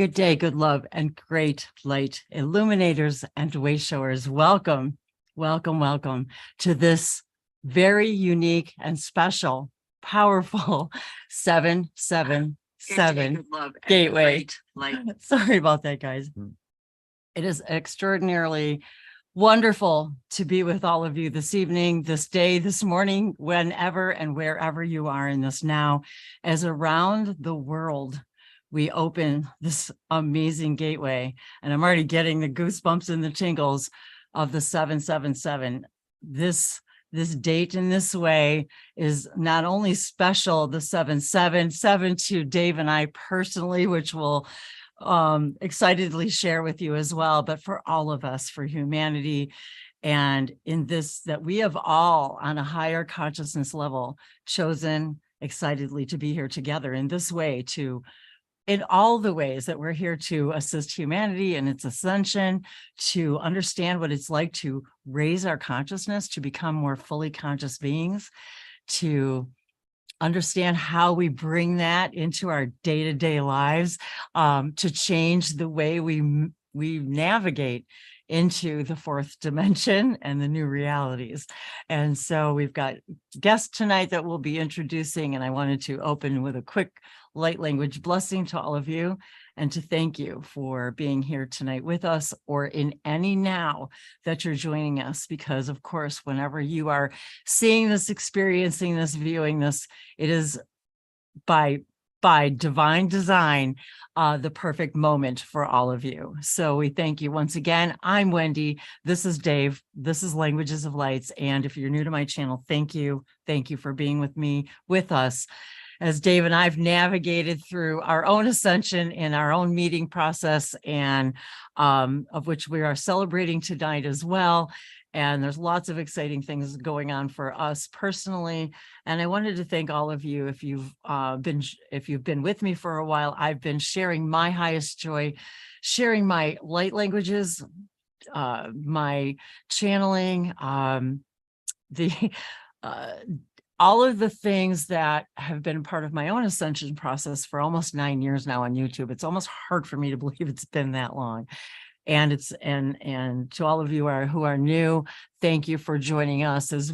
Good day, good love, and great light illuminators and way showers. Welcome, welcome, welcome to this very unique and special, powerful 777 gateway. Sorry about that, guys. It is extraordinarily wonderful to be with all of you this evening, this day, this morning, whenever and wherever you are in this now, as around the world we open this amazing gateway. And I'm already getting the goosebumps and the tingles of the 777. This date in this way is not only special, the 777 to Dave and I personally, which we'll excitedly share with you as well, but for all of us, for humanity. And in this, that we have all on a higher consciousness level chosen excitedly to be here together in this way, to in all the ways that we're here to assist humanity in its ascension, to understand what it's like to raise our consciousness, to become more fully conscious beings, to understand how we bring that into our day-to-day lives, to change the way we navigate into the fourth dimension and the new realities. And so we've got guests tonight that we'll be introducing, and I wanted to open with a quick light language blessing to all of you and to thank you for being here tonight with us, or in any now that you're joining us, because of course, whenever you are seeing this, experiencing this, viewing this, it is by divine design, the perfect moment for all of you. So we thank you once again. I'm Wendy. This is Dave. This is Languages of Lights. And if you're new to my channel, thank you. Thank you for being with me, with us, as Dave and I've navigated through our own ascension in our own meeting process, and of which we are celebrating tonight as well. And there's lots of exciting things going on for us personally. And I wanted to thank all of you. If you've been with me for a while, I've been sharing my highest joy, sharing my light languages, my channeling, all of the things that have been part of my own ascension process for almost 9 years now on YouTube. It's almost hard for me to believe it's been that long. And and to all of you who are new, thank you for joining us as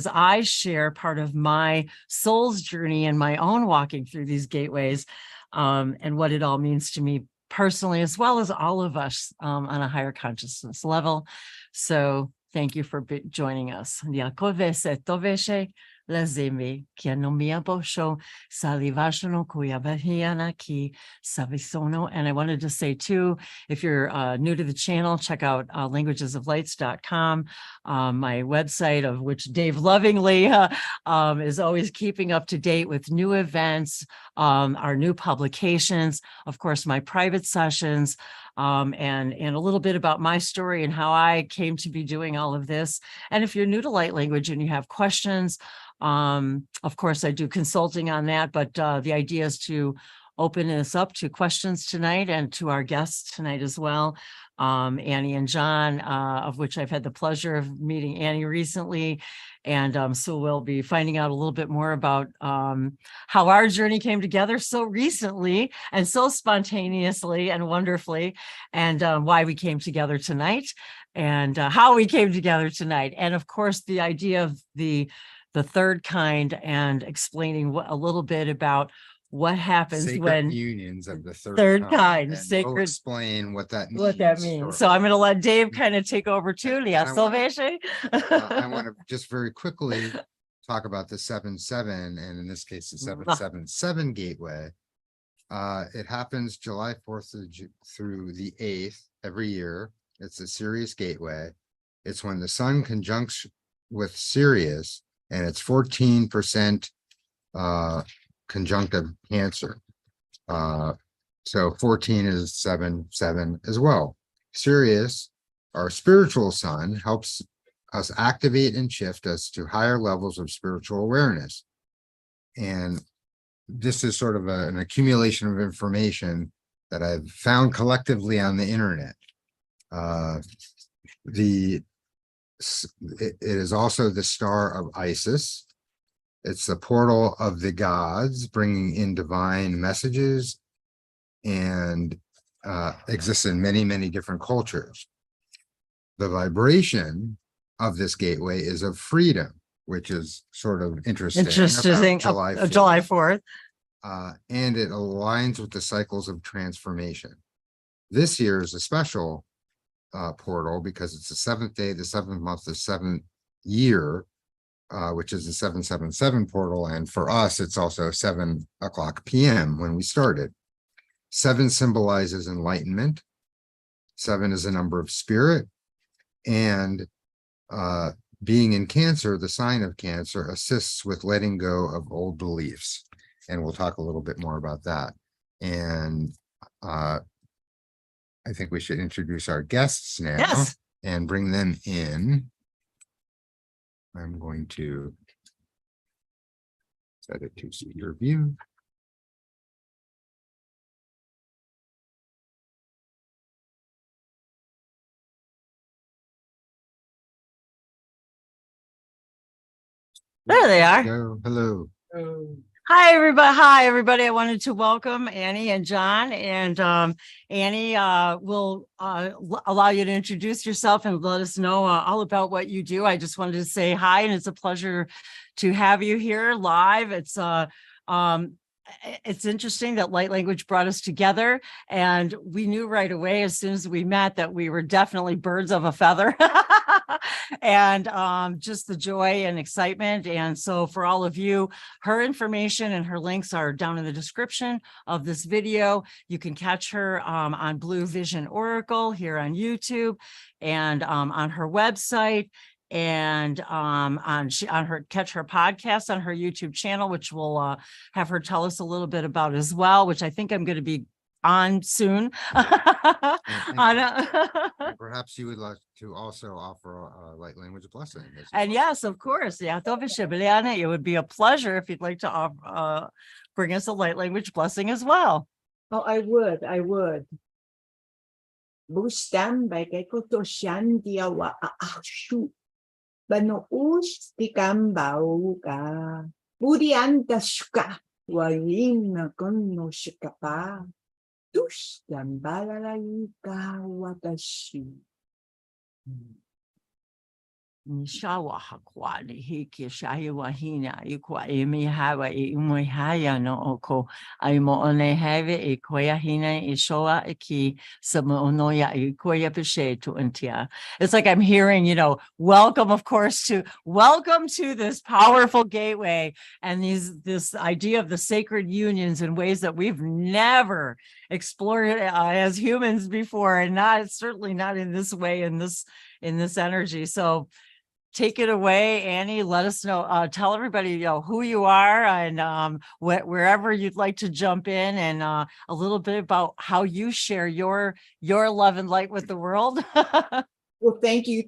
I share part of my soul's journey and my own walking through these gateways, and what it all means to me personally, as well as all of us on a higher consciousness level. So thank you for joining us. Lazimi kianomia bosho salivashono kuyabahianaki savisono. And I wanted to say too, if you're new to the channel, check out languagesoflights.com, my website, of which Dave lovingly is always keeping up to date with new events, our new publications, of course, my private sessions, and a little bit about my story and how I came to be doing all of this. And if you're new to light language and you have questions, of course, I do consulting on that, but the idea is to open this up to questions tonight and to our guests tonight as well. Annie and John, of which I've had the pleasure of meeting Annie recently. And so we'll be finding out a little bit more about how our journey came together so recently and so spontaneously and wonderfully, and why we came together tonight, and how we came together tonight. And of course, the idea of the third kind, and explaining a little bit about what happens sacred when unions of the third kind. Sacred. We'll explain what that means. What that means. So I'm going to let Dave kind of take over too. I want to just very quickly talk about the 7-7, and in this case, the 777 gateway. It happens July 4th through the 8th every year. It's a Sirius gateway. It's when the sun conjuncts with Sirius, and it's 14% conjunctive Cancer. So 14 is 7-7 as well. Sirius, our spiritual sun, helps us activate and shift us to higher levels of spiritual awareness. And this is sort of an accumulation of information that I've found collectively on the internet. It is also the star of Isis. It's the portal of the gods, bringing in divine messages and exists in many, many different cultures. The vibration of this gateway is of freedom, which is sort of interesting. Interesting. July 4th. July 4th. And it aligns with the cycles of transformation. This year is a special portal because it's the 7th day, the 7th month, the 7th year, which is the 777 portal. And for us, it's also 7:00 p.m. when we started. 7 symbolizes enlightenment. 7 is a number of spirit. And being in Cancer, the sign of Cancer, assists with letting go of old beliefs. And we'll talk a little bit more about that. And I think we should introduce our guests now and bring them in. I'm going to set it to speaker view. There they are. Hello. Hi, everybody. Hi, everybody. I wanted to welcome Annie and John. And Annie will allow you to introduce yourself and let us know all about what you do. I just wanted to say hi, and it's a pleasure to have you here live. It's interesting that light language brought us together, and we knew right away as soon as we met that we were definitely birds of a feather. And just the joy and excitement. And so for all of you, her information and her links are down in the description of this video. You can catch her on Blue Vision Oracle here on YouTube, and on her website, and catch her podcast on her YouTube channel, which we'll have her tell us a little bit about as well, which I think I'm going to be on soon. Perhaps you would like to also offer a light language blessing. And yes, of course. Yeah, it would be a pleasure if you'd like to bring us a light language blessing as well. Oh, I would. Bustan by Kekoto Shandia wa Ashu. Bano Ustikam Bauga. Budianta Shuka. Waina Kono Shikapa. Dushtan Balayika Watashi. Nishawa hakwani hiki shahiwa hina ikwa imi hawa imwe haya no oko aimo one have ikoya hina ishoa iki sama onoya ikoya pishetu untia. It's like I'm hearing, welcome to this powerful gateway, and this idea of the sacred unions in ways that we've never explored as humans before, and certainly not in this way, in this energy. So take it away, Annie. Let us know. Tell everybody, who you are, and wherever you'd like to jump in, and a little bit about how you share your love and light with the world. Well, thank you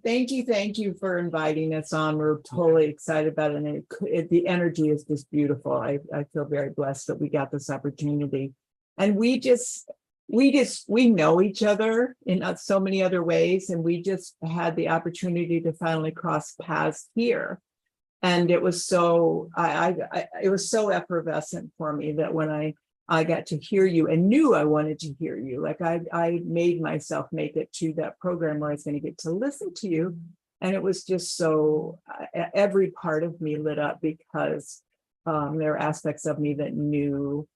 for inviting us on. We're totally excited about it, and the energy is just beautiful. I feel very blessed that we got this opportunity, and we know each other in so many other ways, and we just had the opportunity to finally cross paths here, and it was so it was so effervescent for me that when I got to hear you and knew I wanted to hear you, like I made myself make it to that program where I was going to get to listen to you, and it was just so every part of me lit up, because there are aspects of me that knew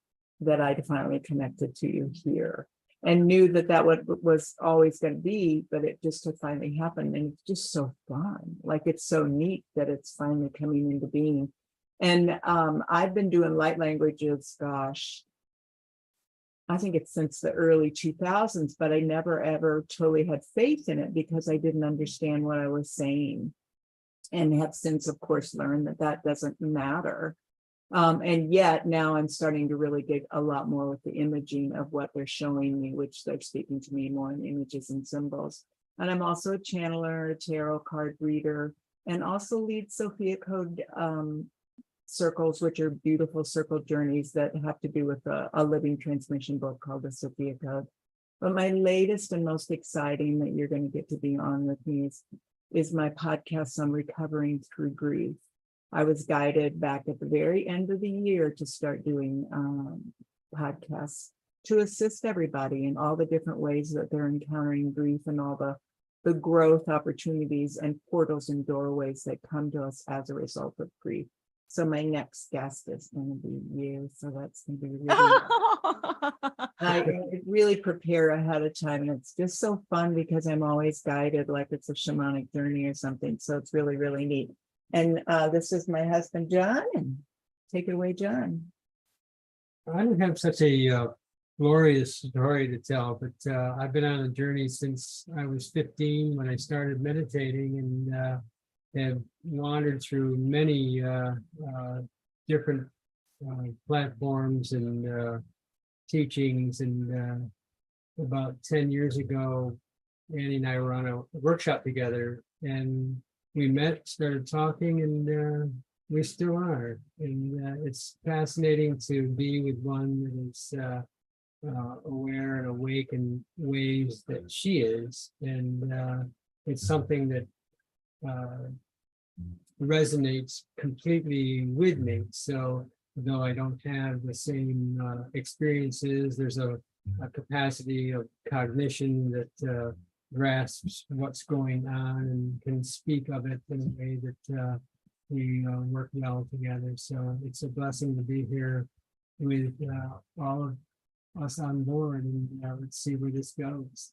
that I finally connected to you here, and knew that was always going to be, but it just had finally happened. And it's just so fun. Like, it's so neat that it's finally coming into being. And I've been doing light languages, gosh, I think it's since the early 2000s, but I never ever totally had faith in it because I didn't understand what I was saying, and have since, of course, learned that doesn't matter. And yet now I'm starting to really get a lot more with the imaging of what they're showing me, which they're speaking to me more in images and symbols. And I'm also a channeler, a tarot card reader, and also lead Sophia code circles, which are beautiful circle journeys that have to do with a living transmission book called the Sophia Code. But my latest and most exciting that you're going to get to be on with me is my podcast on recovering through grief. I was guided back at the very end of the year to start doing podcasts to assist everybody in all the different ways that they're encountering grief and all the growth opportunities and portals and doorways that come to us as a result of grief. So my next guest is going to be you. So that's going to be really, I really prepare ahead of time. And it's just so fun because I'm always guided like it's a shamanic journey or something. So it's really, really neat. And this is my husband, John. And take it away, John. I don't have such a glorious story to tell, but I've been on a journey since I was 15 when I started meditating, and have wandered through many different platforms and teachings. And about 10 years ago, Annie and I were on a workshop together, and we met, started talking, and we still are. And it's fascinating to be with one that is aware and awake in ways that she is. And it's something that resonates completely with me. So though I don't have the same experiences, there's a capacity of cognition that grasps what's going on and can speak of it in a way that we work well together. So it's a blessing to be here with all of us on board, and let's see where this goes.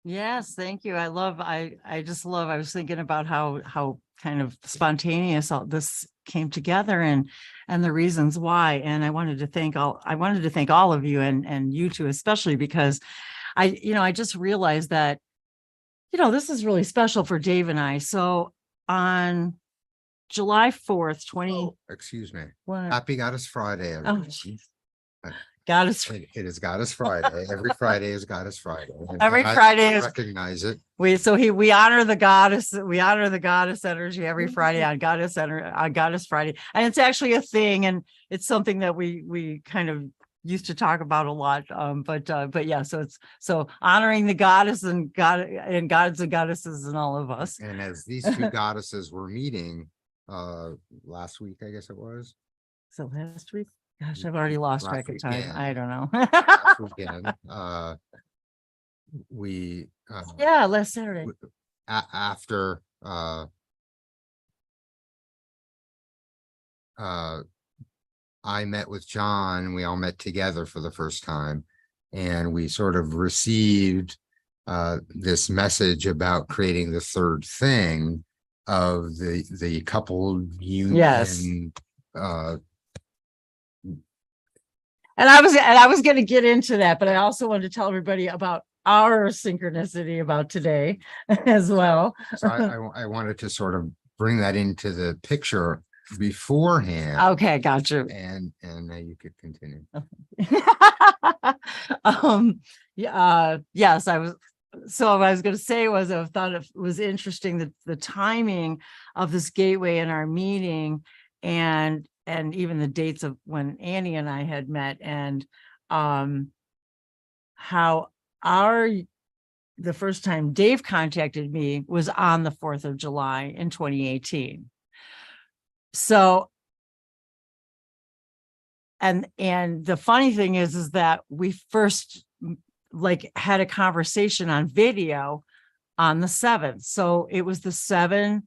Yes, thank you. I just love, I was thinking about how kind of spontaneous all this came together and the reasons why. And I wanted to thank all of you and you two, especially because I just realized that, this is really special for Dave and I. So on July 4th, Excuse me. what? Happy Goddess Friday. Oh, everyone. jeez. Goddess. It is Goddess Friday. Every Friday is Goddess Friday. And Every I Friday is- recognize it. We honor the goddess. We honor the goddess energy every Friday on Goddess Friday, and it's actually a thing, and it's something that we kind of used to talk about a lot. But yeah, so honoring the goddess and gods and goddesses and all of us. And as these two goddesses were meeting last week, I guess it was. So last week, gosh, I've already lost Last track of time. weekend. I don't know. Last weekend, we Yeah, last Saturday. after I met with John, we all met together for the first time, and we sort of received this message about creating the third thing of the coupled union. Yes. And I was going to get into that, but I also wanted to tell everybody about our synchronicity about today as well. So I wanted to sort of bring that into the picture beforehand. Okay, got you. And you could continue. Yes, so what I was going to say was I thought it was interesting that the timing of this gateway in our meeting and even the dates of when Annie and I had met, and how the first time Dave contacted me was on the 4th of July in 2018. So, and the funny thing is that we first had a conversation on video on the 7th. So it was the 7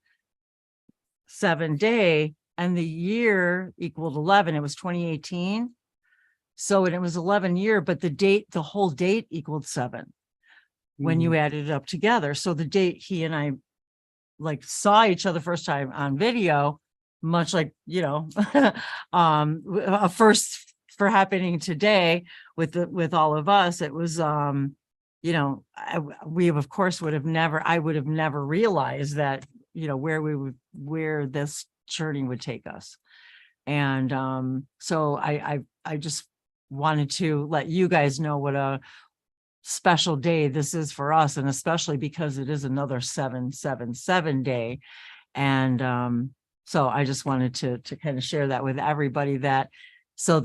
day, and the year equaled 11. It was 2018. So, and it was 11 year, but the whole date equaled 7 when you added it up together. So the date he and I saw each other first time on video, much like, a first for happening today with all of us. It was, we of course I would have never realized that, where this journey would take us. And so I just wanted to let you guys know what a special day this is for us, and especially because it is another 777 day. And so I just wanted to kind of share that with everybody. That so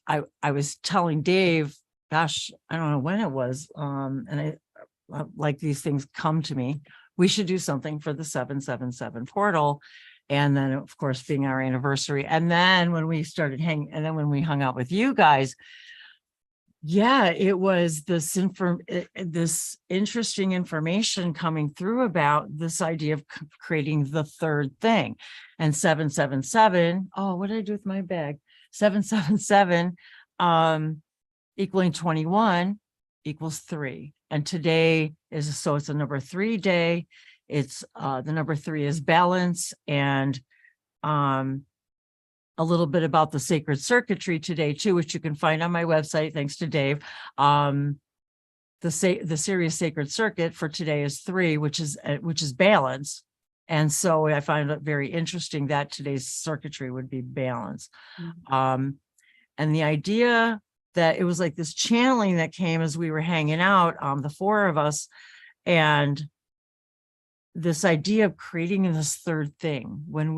I was telling Dave, gosh, I don't know when it was, and I these things come to me. We should do something for the 777 portal. And then, of course, being our anniversary. And then when we started when we hung out with you guys, yeah, it was this interesting information coming through about this idea of creating the third thing. And 777, oh, what did I do with my bag? 777 equaling 21 equals 3. And today is, so it's a number 3 day. It's the number 3 is balance, and a little bit about the sacred circuitry today too, which you can find on my website, thanks to Dave. The Sirius sacred circuit for today is 3, which is balance. And so I find it very interesting that today's circuitry would be balance. And the idea that it was like this channeling that came as we were hanging out, the 4 of us, and this idea of creating this third thing. When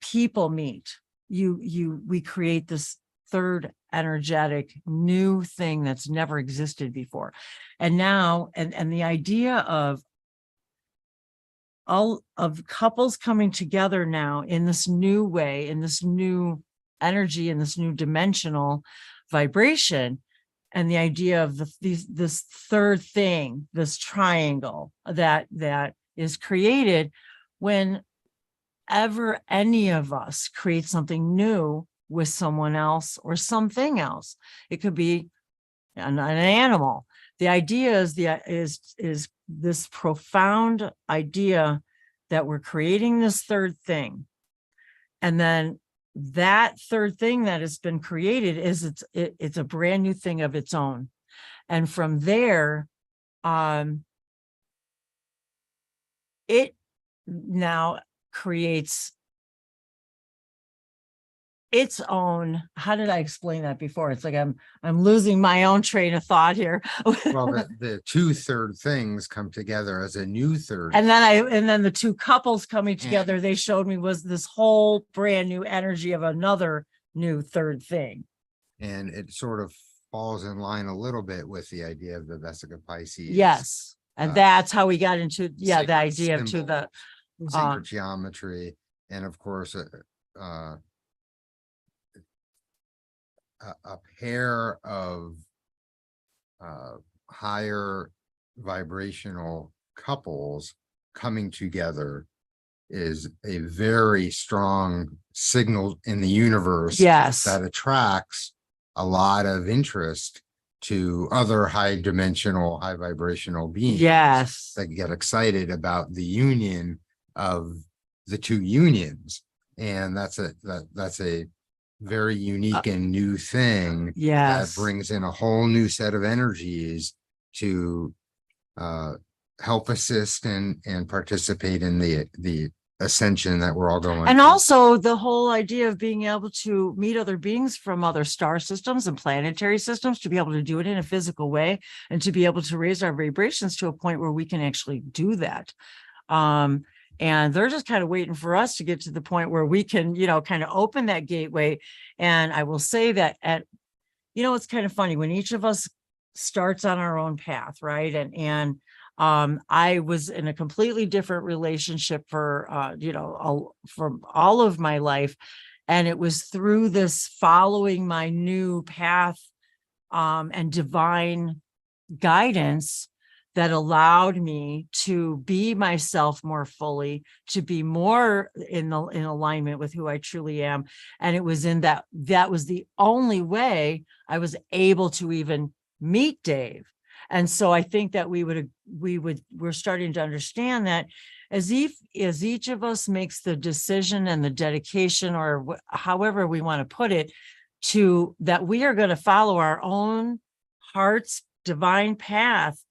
people meet, we create this third energetic new thing that's never existed before. And now, and the idea of all of couples coming together now in this new way, in this new energy, in this new dimensional vibration, and the idea of this third thing, this triangle that is created whenever any of us create something new with someone else or something else. It could be an animal. The idea is this profound idea that we're creating this third thing, and then that third thing that has been created is it's a brand new thing of its own. And from there, it now creates its own, how did I explain that before? It's like I'm losing my own train of thought here. Well, the 2 third things come together as a new third. And then the 2 couples coming together, they showed me, was this whole brand new energy of another new third thing. And it sort of falls in line a little bit with the idea of the Vesica Pisces. Yes. And that's how we got into, the sacred idea to symbol, the, sacred geometry, and of course, a pair of higher vibrational couples coming together is a very strong signal in the universe. yes. That attracts a lot of interest to other high dimensional, high vibrational beings. Yes. That get excited about the union of the 2 unions. And that's a very unique and new thing. Yes. That brings in a whole new set of energies to help assist and participate in the ascension that we're all going And through. also the whole idea of being able to meet other beings from other star systems and planetary systems, to be able to do it in a physical way, and to be able to raise our vibrations to a point where we can actually do that. And they're just kind of waiting for us to get to the point where we can, kind of open that gateway. And I will say that it's kind of funny when each of us starts on our own path, right? And I was in a completely different relationship for all of my life. And it was through this following my new path and divine guidance that allowed me to be myself more fully, to be more in alignment with who I truly am. And it was in that was the only way I was able to even meet Dave. And so I think that we're starting to understand that as each of us makes the decision and the dedication, or however we want to put it, to that we are going to follow our own heart's divine path.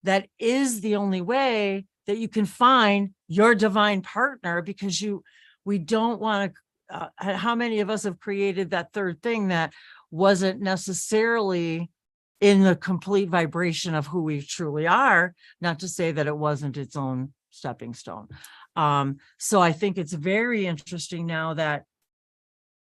That is the only way that you can find your divine partner, because we don't want to, how many of us have created that third thing that wasn't necessarily in the complete vibration of who we truly are, not to say that it wasn't its own stepping stone. So I think it's very interesting now that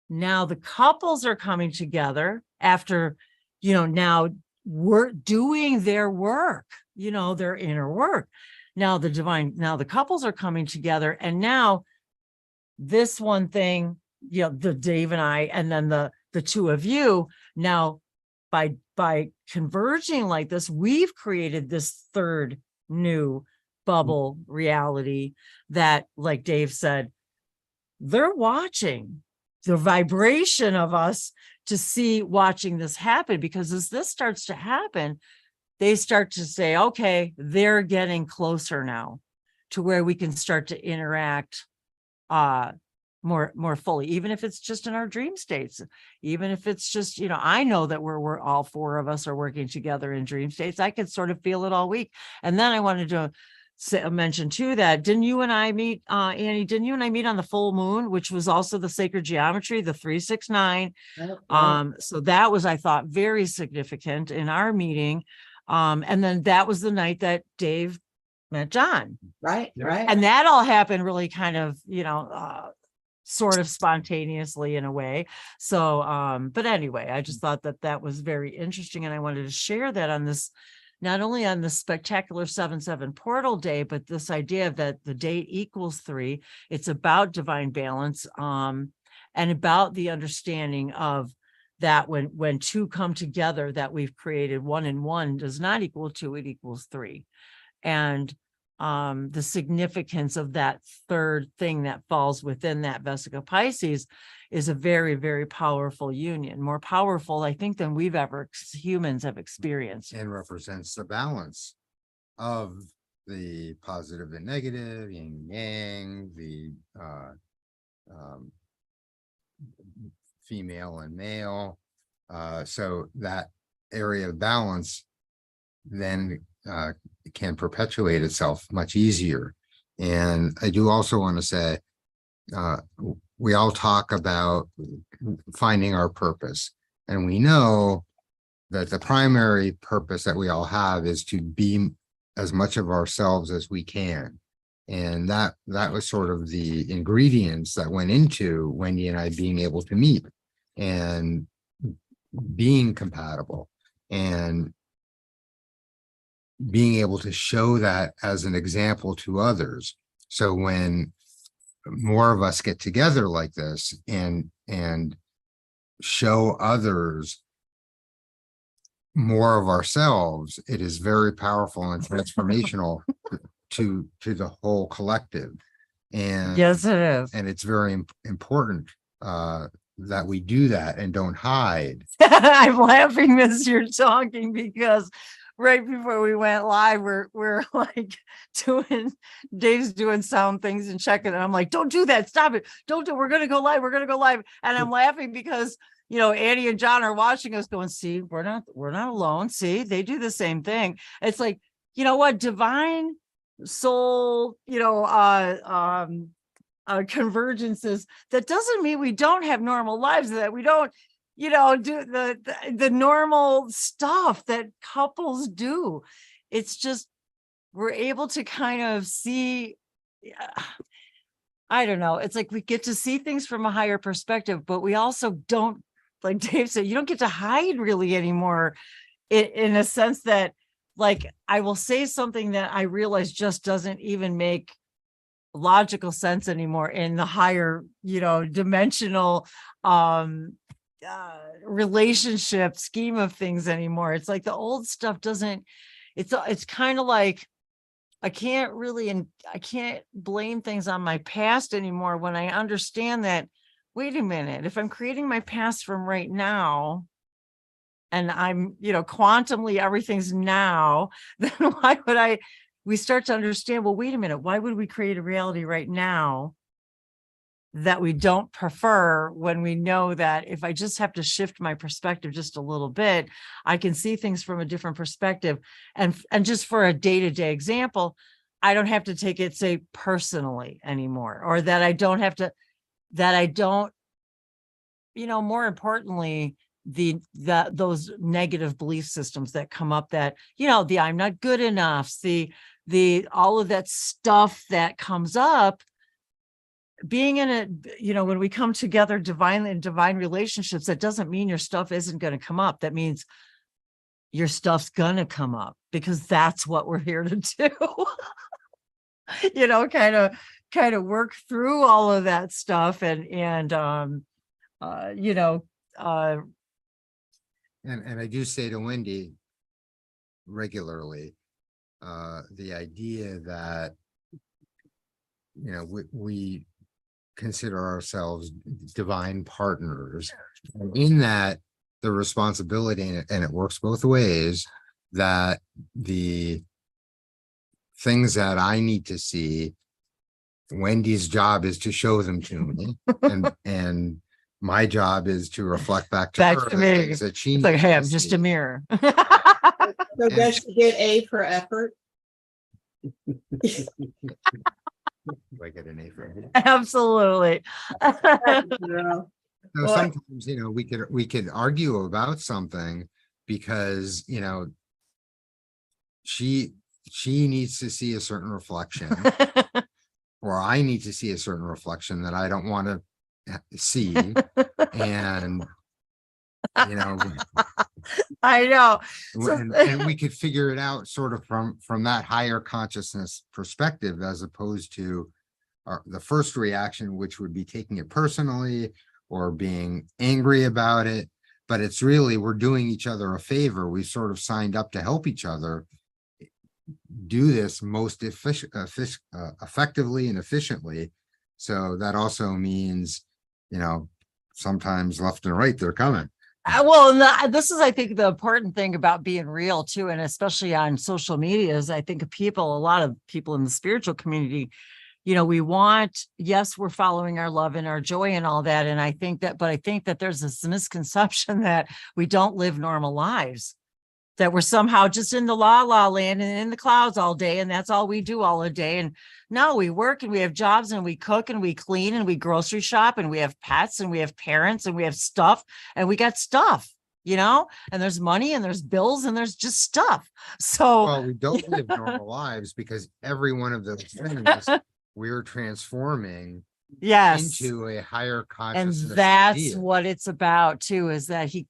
the couples are coming together after, now we're doing their work, their inner work. Now the couples are coming together, and now this one thing, the Dave and I, and then the the two of you. Now, by converging like this, we've created this third new bubble reality that, like Dave said, they're watching the vibration of us to see watching this happen, because as this starts to happen, they start to say, okay, they're getting closer now to where we can start to interact more fully, even if it's just in our dream states, even if it's just, you know, I know that we're all four of us are working together in dream states. I could sort of feel it all week. And then I wanted to mention too that didn't you and I meet, Annie, didn't you and I meet on the full moon, which was also the sacred geometry, the 369. So that was, I thought, very significant in our meeting. And then that was the night that Dave met John. Right. And that all happened really kind of, you know, sort of spontaneously in a way. So, but anyway, I just thought that that was very interesting. And I wanted to share that on this, not only on the spectacular 7/7 portal day, but this idea that the date equals 3. It's about divine balance, and about the understanding of that when two come together, that we've created 1 and 1 does not equal 2, it equals 3. And the significance of that third thing that falls within that Vesica Pisces is a very, very powerful union, more powerful, I think, than we've ever humans have experienced. And represents the balance of the positive and negative, yin yang, the female and male. So that area of balance then can perpetuate itself much easier. And I do also want to say, we all talk about finding our purpose, and we know that the primary purpose that we all have is to be as much of ourselves as we can. And that was sort of the ingredients that went into Wendy and I being able to meet and being compatible and being able to show that as an example to others. So when more of us get together like this and show others more of ourselves, it is very powerful and transformational to the whole collective. And Yes, it is. and it's very important that we do that and don't hide. I'm laughing as you're talking, because right before we went live, we're like Dave's doing sound things and checking, and I'm like, don't do that, stop it, don't do, we're gonna go live, and I'm laughing because, you know, Annie and John are watching us going, see, we're not alone, see, they do the same thing. It's like, you know what, divine soul, you know, convergences, that doesn't mean we don't have normal lives, that we don't, you know, do the normal stuff that couples do. It's just, we're able to kind of see, I don't know, it's like we get to see things from a higher perspective, but we also don't, like Dave said, you don't get to hide really anymore, in a sense that, like, I will say something that I realize just doesn't even make logical sense anymore in the higher, you know, dimensional relationship scheme of things anymore. It's like the old stuff doesn't, it's kind of like I can't blame things on my past anymore when I understand that, wait a minute, if I'm creating my past from right now and I'm, you know, quantumly everything's now, then why would we start to understand, well, wait a minute, why would we create a reality right now that we don't prefer, when we know that if I just have to shift my perspective just a little bit, I can see things from a different perspective. And just for a day-to-day example, I don't have to take it, say, personally anymore, or that I don't, you know, more importantly, those negative belief systems that come up, that, you know, the I'm not good enough, the all of that stuff that comes up, being in a, you know, when we come together divinely in divine relationships, that doesn't mean your stuff isn't going to come up. That means your stuff's going to come up, because that's what we're here to do. You know, kind of work through all of that stuff and you know, And I do say to Wendy regularly, the idea that, we consider ourselves divine partners, and in that the responsibility, and it works both ways, that the things that I need to see, Wendy's job is to show them to me, and my job is to reflect back to her to the me. things that she It's like, needs hey, to I'm just see. a mirror. So does she get A for effort? Do I get an A for it? Absolutely. Girl. So Well, sometimes, we could argue about something because, she needs to see a certain reflection, or I need to see a certain reflection that I don't want to see. And, I know. So- and we could figure it out sort of from that higher consciousness perspective, as opposed to the first reaction, which would be taking it personally or being angry about it. But it's really, we're doing each other a favor. We sort of signed up to help each other do this most effectively and efficiently. So that also means, sometimes left and right, they're coming. Well, and this is, I think, the important thing about being real too, and especially on social media, is I think a lot of people in the spiritual community, we want, yes, we're following our love and our joy and all that. And I think that there's this misconception that we don't live normal lives, that we're somehow just in the la la land and in the clouds all day. And that's all we do all day. And no, we work and we have jobs and we cook and we clean and we grocery shop and we have pets and we have parents and we have stuff and we got stuff, and there's money and there's bills and there's just stuff. So Well, we don't live normal lives, because every one of those things we're transforming yes. into a higher And consciousness. that's idea. what it's about too, is that he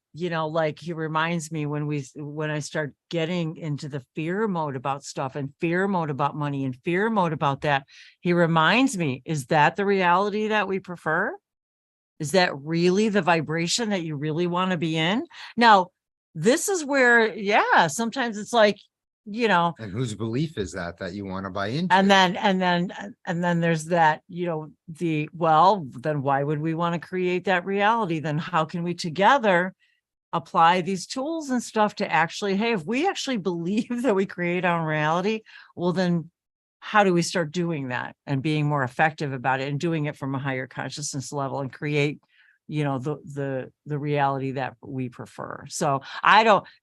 reminds me when I start getting into the fear mode about stuff and fear mode about money and fear mode about that, he reminds me, is that the reality that we prefer? Is that really the vibration that you really want to be in? Now, this is where, sometimes it's like, And whose belief is that you want to buy into? and then there's that, then why would we want to create that reality? Then how can we together apply these tools and stuff to actually, hey, if we actually believe that we create our own reality, well, then how do we start doing that and being more effective about it and doing it from a higher consciousness level and create, the reality that we prefer? So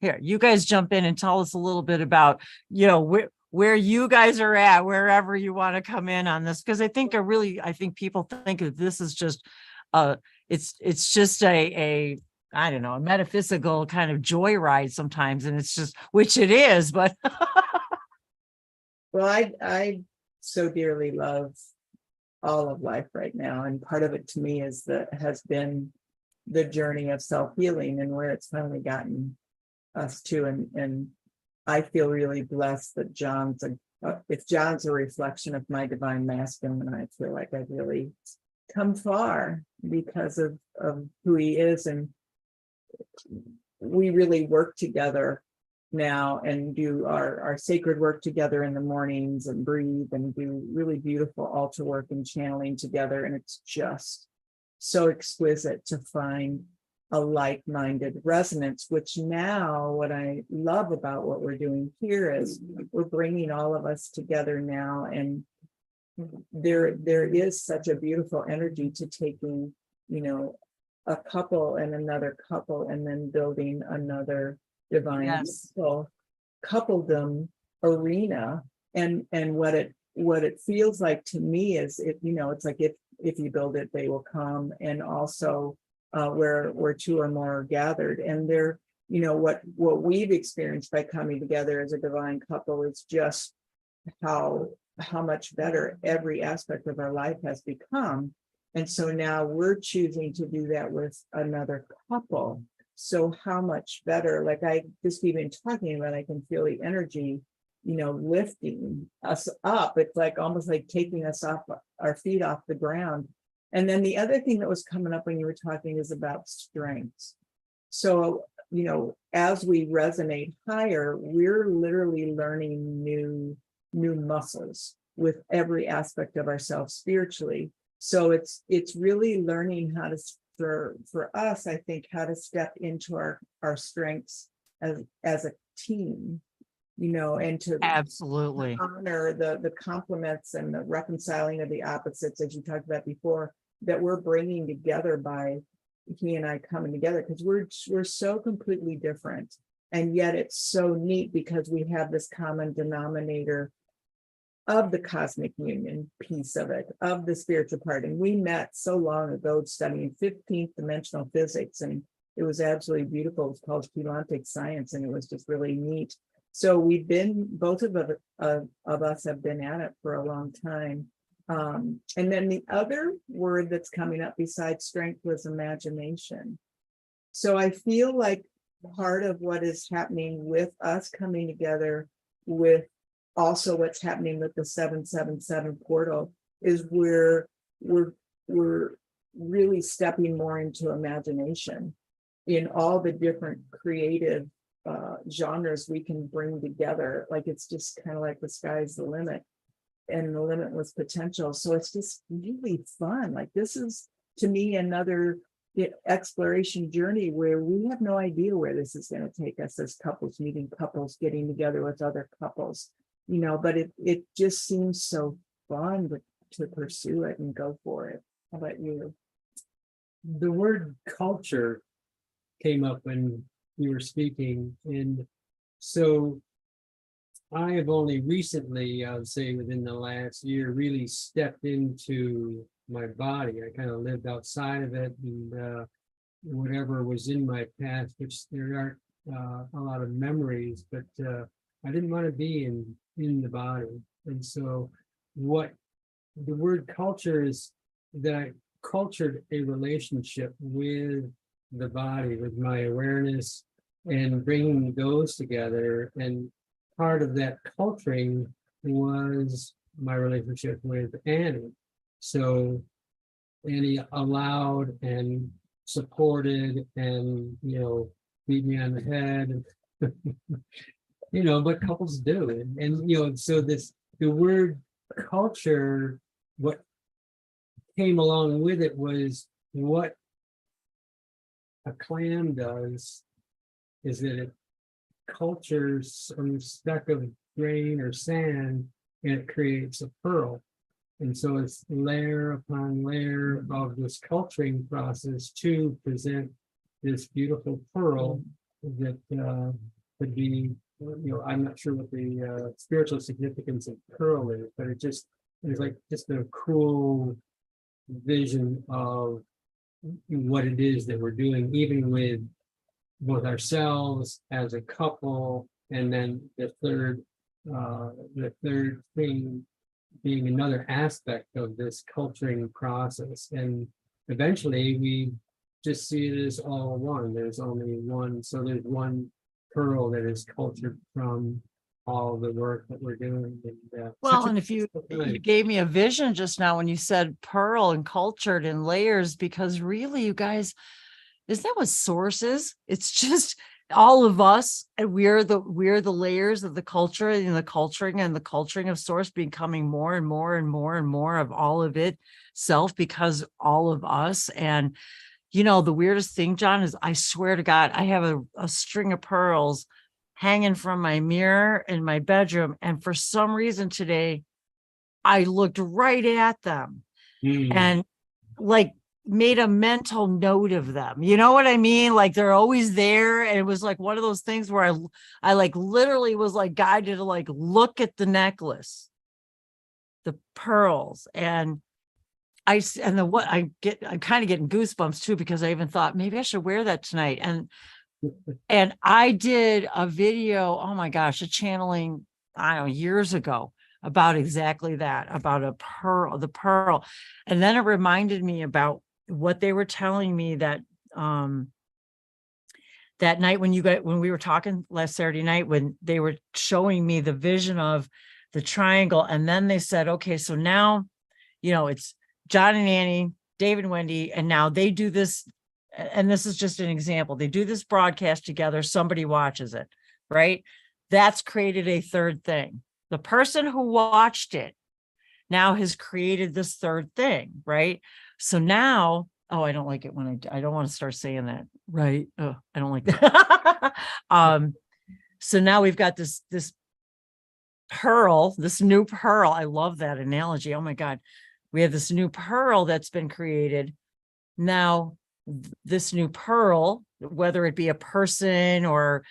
you guys jump in and tell us a little bit about, where you guys are at, wherever you want to come in on this, because I think people think that this is just it's just a I don't know, a metaphysical kind of joyride sometimes, and it's just, which it is, but well, I so dearly love all of life right now, and part of it to me has been the journey of self-healing and where it's finally gotten us to, and I feel really blessed that if John's a reflection of my divine masculine, I feel like I've really come far because of who he is, and we really work together now and do our sacred work together in the mornings and breathe and do really beautiful altar work and channeling together. And it's just so exquisite to find a like-minded resonance, which now what I love about what we're doing here is we're bringing all of us together now. And there is such a beautiful energy to taking, a couple and another couple and then building another divine coupledom arena. And what it feels like to me is, it's like if you build it, they will come. And also where two or more are gathered, and they're, what we've experienced by coming together as a divine couple is just how much better every aspect of our life has become. And so now we're choosing to do that with another couple. So how much better, like I just even talking about, I can feel the energy, lifting us up. It's like almost like taking us off our feet off the ground And then the other thing that was coming up when you were talking is about strengths. So, you know, as we resonate higher, we're literally learning new muscles with every aspect of ourselves spiritually. So it's really learning how to, for us, I think, how to step into our strengths as a team, you know, and to Absolutely. honor the complements and the reconciling of the opposites, as you talked about before, that we're bringing together by he and I coming together, because we're so completely different. And yet it's so neat because we have this common denominator of the cosmic union piece of it, of the spiritual part. And we met so long ago studying 15th dimensional physics, and it was absolutely beautiful. It was called Galactic science, and it was just really neat. So we've been, both of us have been at it for a long time. And then the other word that's coming up besides strength was imagination. So I feel like part of what is happening with us coming together, with also what's happening with the 777 portal, is we're really stepping more into imagination in all the different creative genres we can bring together. Like, it's just kind of like the sky's the limit and the limitless potential. So it's just really fun. Like, this is, to me, another exploration journey where we have no idea where this is going to take us as couples, meeting couples, getting together with other couples, you know, but it just seems so fun to pursue it and go for it. How about you? The word culture came up when you were speaking, and so I have only recently, I would say within the last year, really stepped into my body. I kind of lived outside of it, and whatever was in my past, which there aren't a lot of memories, but I didn't want to be in the body. And so what the word culture is, that I cultured a relationship with the body, with my awareness, and bringing those together. And part of that culturing was my relationship with Annie. So Annie allowed and supported and, you know, beat me on the head, you know, but couples do. And you know, so the word culture, what came along with it was, what a clam does is that it cultures some speck of grain or sand, and it creates a pearl. And so it's layer upon layer of this culturing process to present this beautiful pearl that could be, you know, I'm not sure what the spiritual significance of pearl is, but it just is like just a cool vision of what it is that we're doing, even with both ourselves as a couple, and then the third thing being another aspect of this culturing process. And eventually we just see it as all one. There's only one, so there's one pearl that is cultured from all the work that we're doing. And, Well, and if you gave me a vision just now when you said pearl and cultured and layers, because really, you guys, isn't that what source is? It's just all of us, and we're the layers of the culture, and the culturing of source, becoming more and more and more and more of all of it self, because all of us. And you know, the weirdest thing, John, is I swear to God, I have a string of pearls hanging from my mirror in my bedroom, and for some reason today I looked right at them and like made a mental note of them. You know what I mean? Like, they're always there. And it was like one of those things where I like literally was like guided to like look at the necklace, the pearls, and I'm kind of getting goosebumps too, because I even thought maybe I should wear that tonight. And I did a video, oh my gosh, a channeling, I don't know, years ago, about exactly that, about the pearl. And then it reminded me about what they were telling me that that night when we were talking last Saturday night, when they were showing me the vision of the triangle. And then they said, okay, so now, you know, it's John and Annie, Dave and Wendy, and now they do this, and this is just an example. They do this broadcast together. Somebody watches it, right? That's created a third thing. The person who watched it now has created this third thing, right? So now, oh, I don't like it when I don't want to start saying that, right? Oh, I don't like that. So now we've got this pearl, this new pearl. I love that analogy. Oh my God. We have this new pearl that's been created. Now, this new pearl, whether it be a person or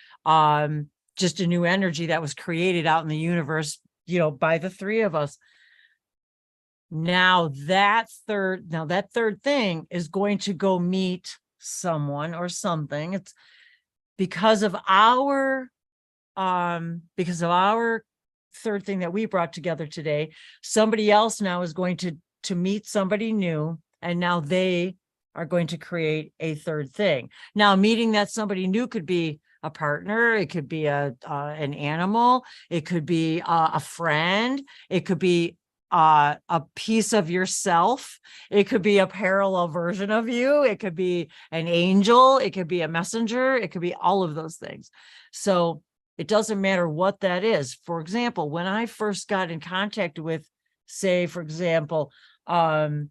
just a new energy that was created out in the universe, by the three of us. Now that third thing is going to go meet someone or something. It's because of our third thing that we brought together today. Somebody else now is going to meet somebody new, and now they are going to create a third thing. Now, meeting that somebody new could be a partner, it could be an animal, it could be a friend, it could be a piece of yourself, it could be a parallel version of you, it could be an angel, it could be a messenger, it could be all of those things. So it doesn't matter what that is. For example, when I first got in contact with, say, for example, I'll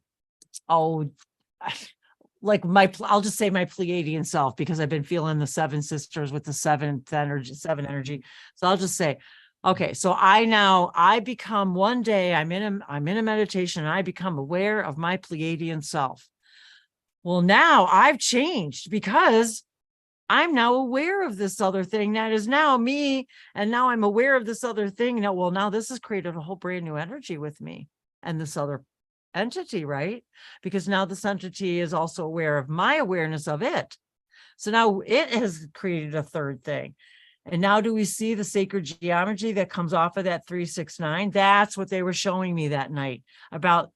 just say my Pleiadian self, because I've been feeling the seven sisters with the seven energy. So I'll just say, okay, so I become one day, I'm in a meditation and I become aware of my Pleiadian self. Well, now I've changed because I'm now aware of this other thing that is now me. And now I'm aware of this other thing. Now this has created a whole brand new energy with me and this other entity, right? Because now this entity is also aware of my awareness of it. So now it has created a third thing. And now do we see the sacred geometry that comes off of that 369? That's what they were showing me that night, about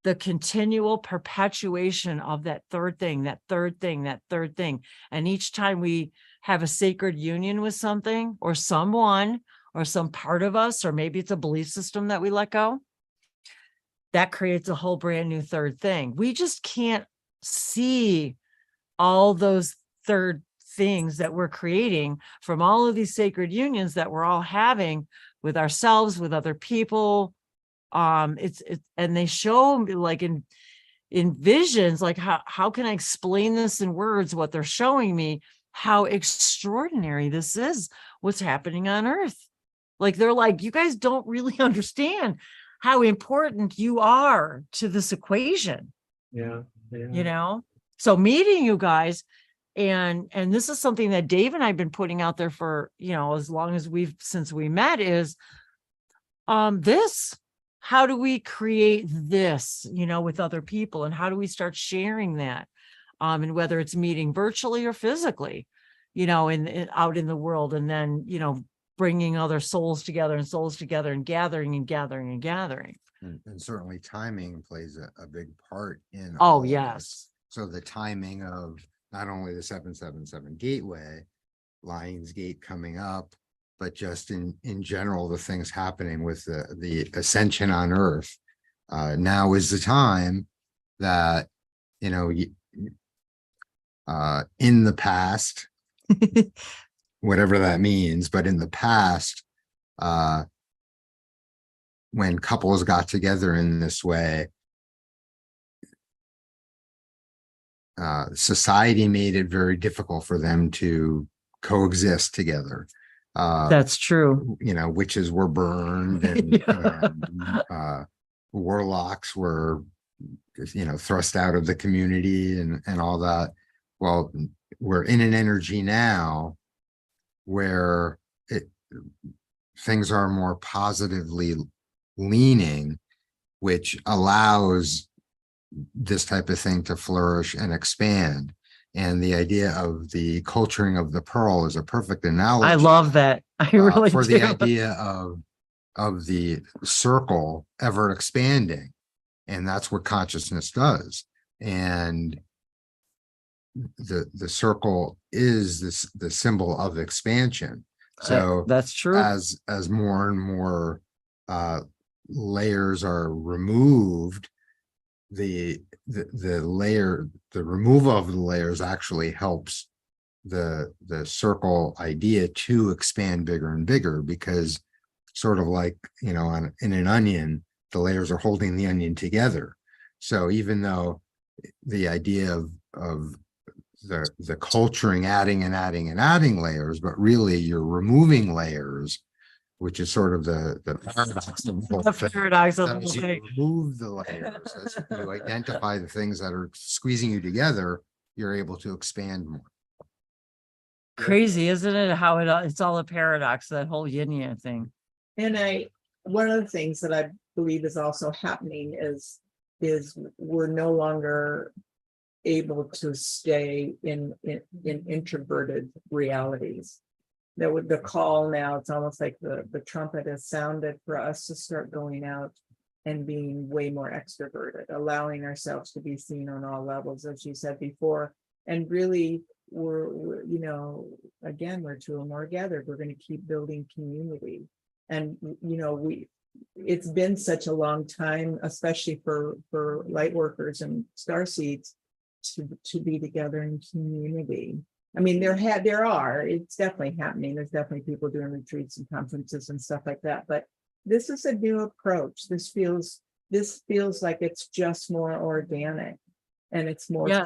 the continual perpetuation of that third thing, that third thing, that third thing. And each time we have a sacred union with something or someone or some part of us, or maybe it's a belief system that we let go, that creates a whole brand new third thing. We just can't see all those third things that we're creating from all of these sacred unions that we're all having with ourselves, with other people. And they show me, like in visions, like how can I explain this in words, what they're showing me, how extraordinary this is, what's happening on Earth. Like, they're like, you guys don't really understand how important you are to this equation. Yeah. So meeting you guys, and this is something that Dave and I've been putting out there for, as long as since we met, is this. How do we create this, with other people, and how do we start sharing that? And whether it's meeting virtually or physically, out in the world, and then, bringing other souls together and gathering. And certainly timing plays a big part in. Oh, all of yes. this. So the timing of not only the 777 gateway, Lions Gate coming up, but just in general, the things happening with the ascension on Earth. Now is the time that, in the past, whatever that means, but in the past, when couples got together in this way, society made it very difficult for them to coexist together. That's true. Witches were burned and warlocks were, thrust out of the community and all that. Well, we're in an energy now where things are more positively leaning, which allows this type of thing to flourish and expand. And the idea of the culturing of the pearl is a perfect analogy. I love that. I really for do. the idea of the circle ever expanding. And that's what consciousness does. And the circle is the symbol of expansion. So that's true. As more and more layers are removed, the the removal of the layers actually helps the circle idea to expand bigger and bigger, because sort of like, in an onion, the layers are holding the onion together. So even though the idea of the culturing, adding and adding and adding layers, but really you're removing layers, which is sort of the paradox of the whole The thing. paradox of the As whole you thing. remove the layers, as you identify the things that are squeezing you together, you're able to expand more. Crazy, isn't it? How it's all a paradox, that whole yin yang thing. And one of the things that I believe is also happening is we're no longer able to stay in introverted realities. That with the call now, it's almost like the trumpet has sounded for us to start going out and being way more extroverted, allowing ourselves to be seen on all levels, as you said before. And really, we're again, we're two or more gathered. We're going to keep building community. And, it's been such a long time, especially for light workers and starseeds, to be together in community. I mean, it's definitely happening. There's definitely people doing retreats and conferences and stuff like that. But this is a new approach. This feels like it's just more organic, and it's more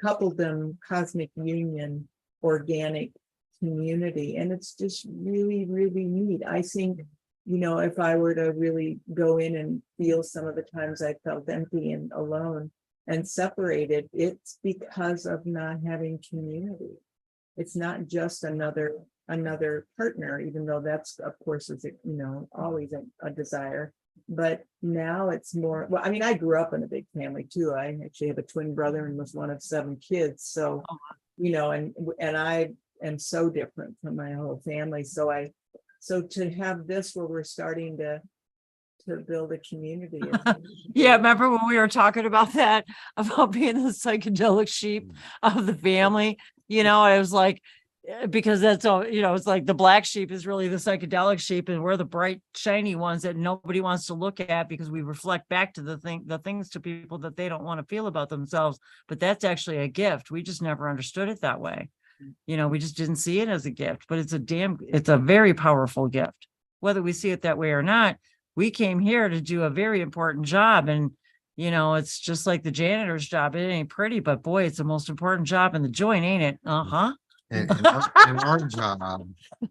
coupled in cosmic union, organic community. And it's just really, really neat. I think, if I were to really go in and feel some of the times I felt empty and alone and separated, it's because of not having community. It's not just another partner, even though that's, of course, is always a desire. But now it's more, well, I mean, I grew up in a big family too. I actually have a twin brother and was one of 7 kids. So, and I am so different from my whole family. So to have this where we're starting to build a community. Yeah, remember when we were talking about that, about being the psychedelic sheep of the family? I was like, because that's all, it's like the black sheep is really the psychedelic sheep, and we're the bright, shiny ones that nobody wants to look at, because we reflect back to the things to people that they don't want to feel about themselves. But that's actually a gift. We just never understood it that way. We just didn't see it as a gift, but it's a very powerful gift. Whether we see it that way or not, we came here to do a very important job. And, it's just like the janitor's job. It ain't pretty, but boy, it's the most important job in the joint, ain't it? Uh-huh. And our job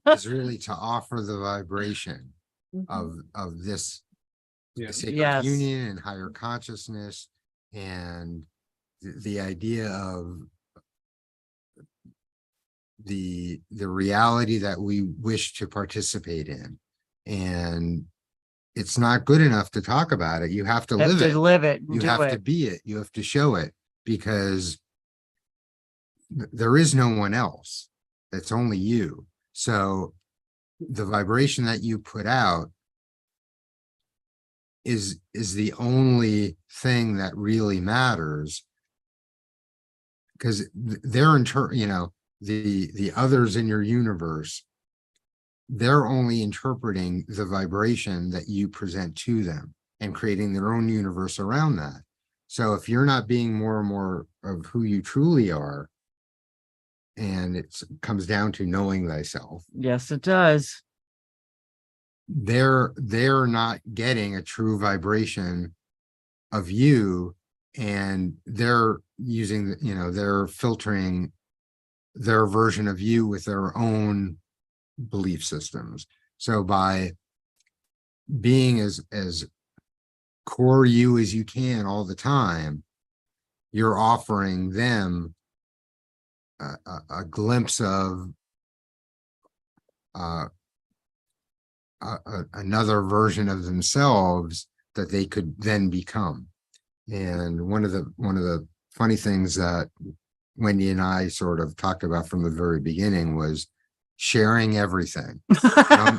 is really to offer the vibration of this sacred union and higher consciousness, and the idea of the reality that we wish to participate in. And it's not good enough to talk about it. You have to live it. You have to be it. You have to show it, because there is no one else. It's only you. So the vibration that you put out is the only thing that really matters, because they're the others in your universe, they're only interpreting the vibration that you present to them and creating their own universe around that. So if you're not being more and more of who you truly are, and it comes down to knowing thyself. Yes, it does. They're not getting a true vibration of you, and they're using, they're filtering their version of you with their own belief systems. So by being as core you as you can all the time, you're offering them a glimpse of another version of themselves that they could then become. And one of the funny things that Wendy and I sort of talked about from the very beginning was sharing everything,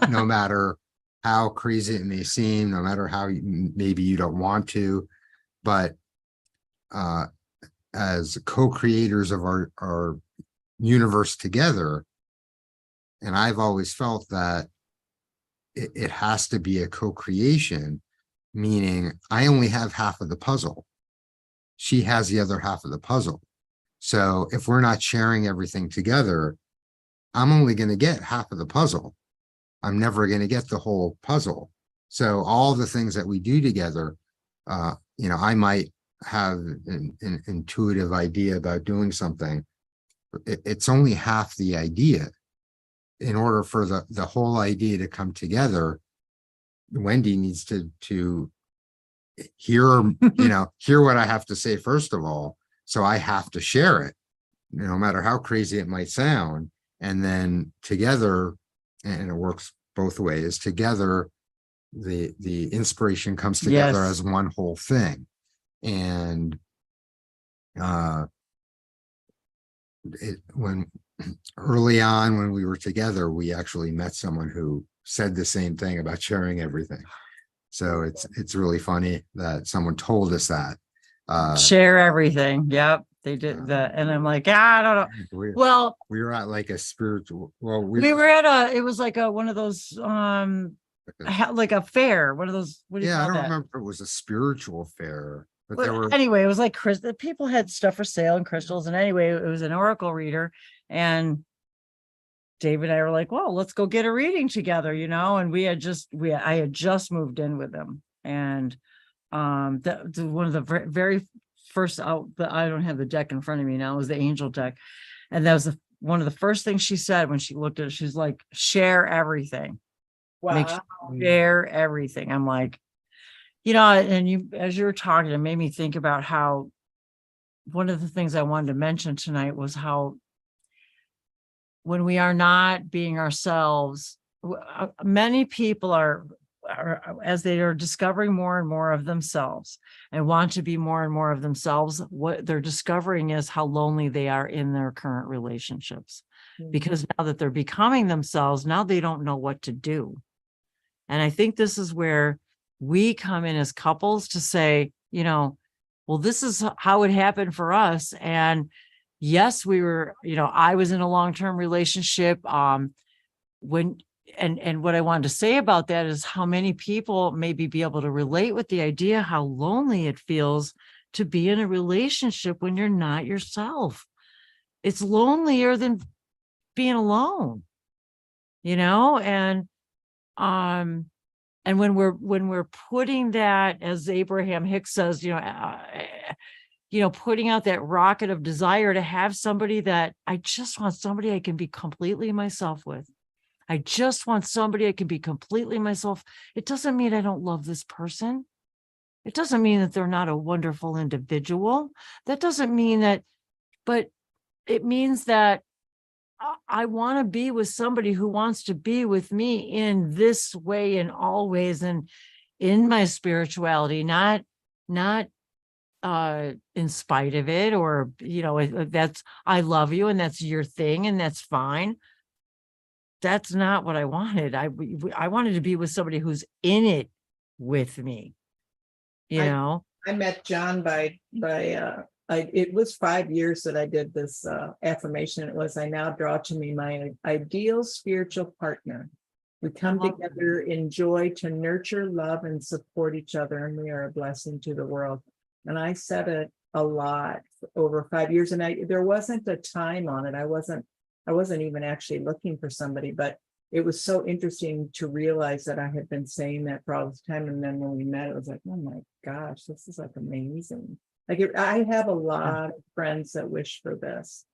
no matter how crazy it may seem, no matter how maybe you don't want to, but as co-creators of our universe together. And I've always felt that it has to be a co-creation, meaning I only have half of the puzzle. she has the other half of the puzzle. So if we're not sharing everything together, I'm only going to get half of the puzzle. I'm never going to get the whole puzzle. So all the things that we do together, I might have an intuitive idea about doing something. It's only half the idea. In order for the whole idea to come together, Wendy needs to hear, hear what I have to say, first of all. So I have to share it, no matter how crazy it might sound. And then together, and it works both ways, together, the inspiration comes together Yes. as one whole thing. And when early on, when we were together, we actually met someone who said the same thing about sharing everything. So it's really funny that someone told us that. Share everything. Yep. They did that. And I'm like, I don't know. Well, we were at like a spiritual, we were at it was like one of those, like a fair, one of those, what do you I call don't that? remember if it was a spiritual fair, but there Well, were, anyway, it was like people had stuff for sale and crystals. And anyway, it was an oracle reader. And Dave and I were like, well, let's go get a reading together, and I had just moved in with them. And one of the very first I don't have the deck in front of me now, it was the angel deck. And that was one of the first things she said when she looked at it. She's like, share everything. Wow. Share everything. I'm like, and as you were talking, it made me think about how one of the things I wanted to mention tonight was how when we are not being ourselves, many people are, as they are discovering more and more of themselves and want to be more and more of themselves, what they're discovering is how lonely they are in their current relationships. Because now that they're becoming themselves, now they don't know what to do. And I think this is where we come in as couples to say, well, this is how it happened for us. And yes, we were, I was in a long-term relationship. And what I wanted to say about that is how many people maybe be able to relate with the idea how lonely it feels to be in a relationship when you're not yourself. It's lonelier than being alone, and when we're putting that, as Abraham Hicks says, putting out that rocket of desire to have somebody that I just want somebody I can be completely myself with. I just want somebody I can be completely myself. It doesn't mean I don't love this person. It doesn't mean that they're not a wonderful individual. That doesn't mean that, but it means that I want to be with somebody who wants to be with me in this way and always, and in my spirituality, not in spite of it, or, that's, I love you and that's your thing and that's fine. That's not what I wanted. I wanted to be with somebody who's in it with me, I met John it was 5 years that I did this affirmation. It was, I now draw to me my ideal spiritual partner. We come together in joy to nurture, love, and support each other, and we are a blessing to the world. And I said it a lot over 5 years, and there wasn't a time on it. I wasn't even actually looking for somebody, but it was so interesting to realize that I had been saying that for all this time. And then when we met, it was like, oh my gosh, this is like amazing. I have a lot of friends that wish for this.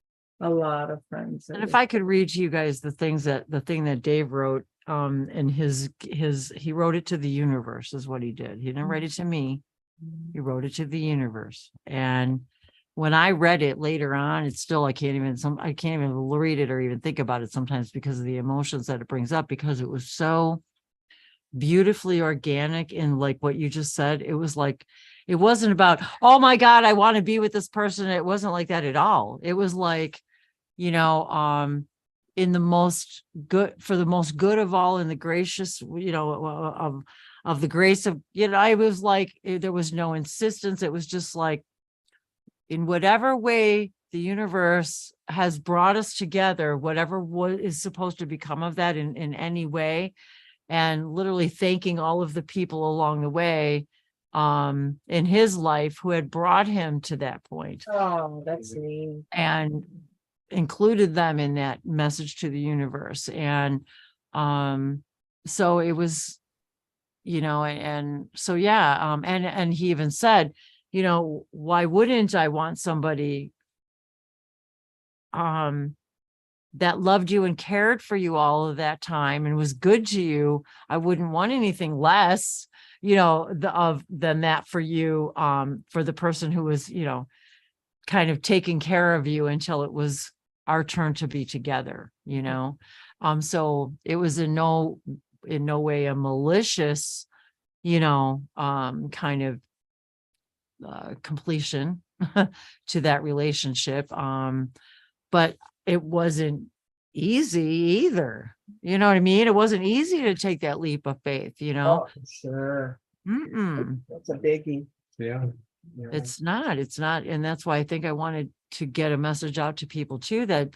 A lot of friends. And if I could read to you guys the thing that Dave wrote, and he wrote it to the universe is what he did. He didn't write it to me. He wrote it to the universe. And when I read it later on, it's still, I can't even read it or even think about it sometimes because of the emotions that it brings up, because it was so beautifully organic in like what you just said. It was like, it wasn't about, oh my God, I want to be with this person. It wasn't like that at all. It was like, in the most good, for the most good of all, in the gracious, of the grace of, I was like, there was no insistence. It was just like, in whatever way the universe has brought us together, whatever is supposed to become of that in any way, and literally thanking all of the people along the way, in his life who had brought him to that point Oh, that's neat. and included them in that message to the universe. And so it was, and so, yeah. And he even said, why wouldn't I want somebody that loved you and cared for you all of that time and was good to you? I wouldn't want anything less, than that for you, for the person who was, kind of taking care of you until it was our turn to be together, so it was in no way a malicious, kind of completion to that relationship. But it wasn't easy either. You know what I mean? It wasn't easy to take that leap of faith, Oh, sure. Mm-mm. That's a biggie. Yeah. It's not. And that's why I think I wanted to get a message out to people too, that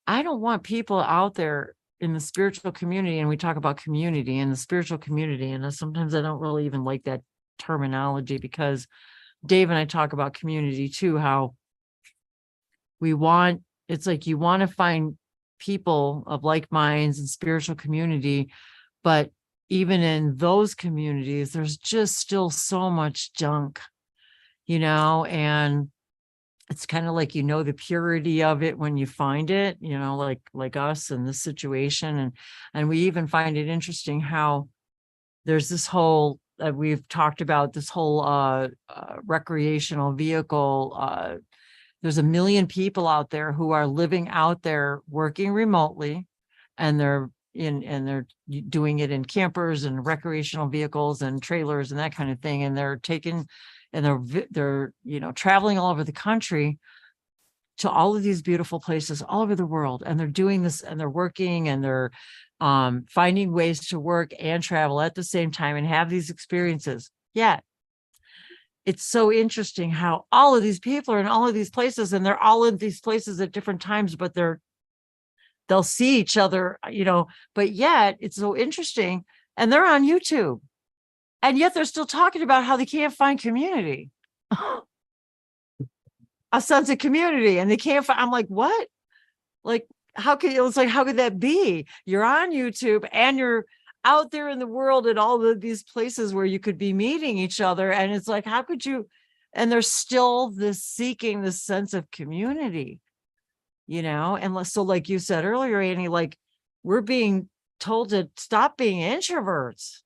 I don't want people out there in the spiritual community. And we talk about community and the spiritual community. And sometimes I don't really even like that terminology, because Dave and I talk about community too, how it's like you want to find people of like minds and spiritual community, but even in those communities, there's just still so much junk, and it's kind of like, the purity of it when you find it, like us in this situation. And we even find it interesting how there's this whole, we've talked about this whole recreational vehicle. There's 1 million people out there who are living out there working remotely, and they're doing it in campers and recreational vehicles and trailers and that kind of thing. And they're they're traveling all over the country to all of these beautiful places all over the world. And they're doing this, and they're working, and they're finding ways to work and travel at the same time and have these experiences. Yeah. It's so interesting how all of these people are in all of these places, and they're all in these places at different times, but they'll see each other, but yet it's so interesting. And they're on YouTube, and yet they're still talking about how they can't find community, a sense of community, and they can't find, I'm like, what? Like, how could that be? You're on YouTube and you're out there in the world at all of these places where you could be meeting each other. And it's like, how could you? And there's still seeking this sense of community, and so like you said earlier, Annie, like we're being told to stop being introverts,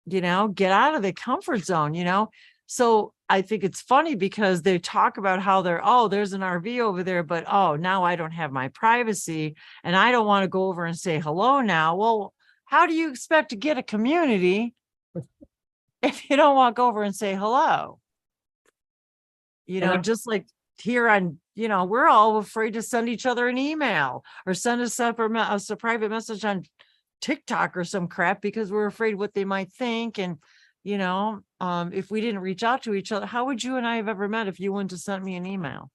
get out of the comfort zone, So I think it's funny because they talk about how there's an RV over there, but now I don't have my privacy and I don't want to go over and say hello now. Well, how do you expect to get a community if you don't walk over and say hello? Just like here on, we're all afraid to send each other an email or send a private message on TikTok or some crap because we're afraid what they might think. And, if we didn't reach out to each other, how would you and I have ever met if you wouldn't have sent me an email?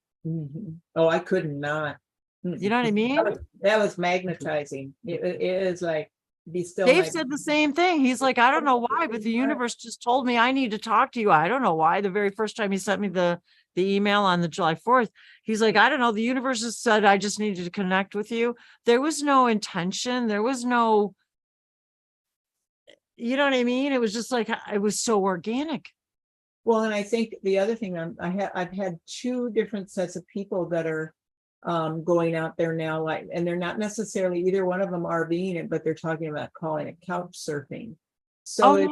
Oh, I could not. You know what I mean? That was magnetizing. It is like, be still. Dave said the same thing. He's like, I don't know why, but the universe just told me I need to talk to you. I don't know why. The very first time he sent me the email on the July 4th, he's like, I don't know. The universe just said, I just needed to connect with you. There was no intention. There was no, you know what I mean? It was just like, it was so organic. Well, and I think the other thing I've had 2 different sets of people that are going out there now, like, and they're not necessarily either one of them RVing it, but they're talking about calling it couch surfing. So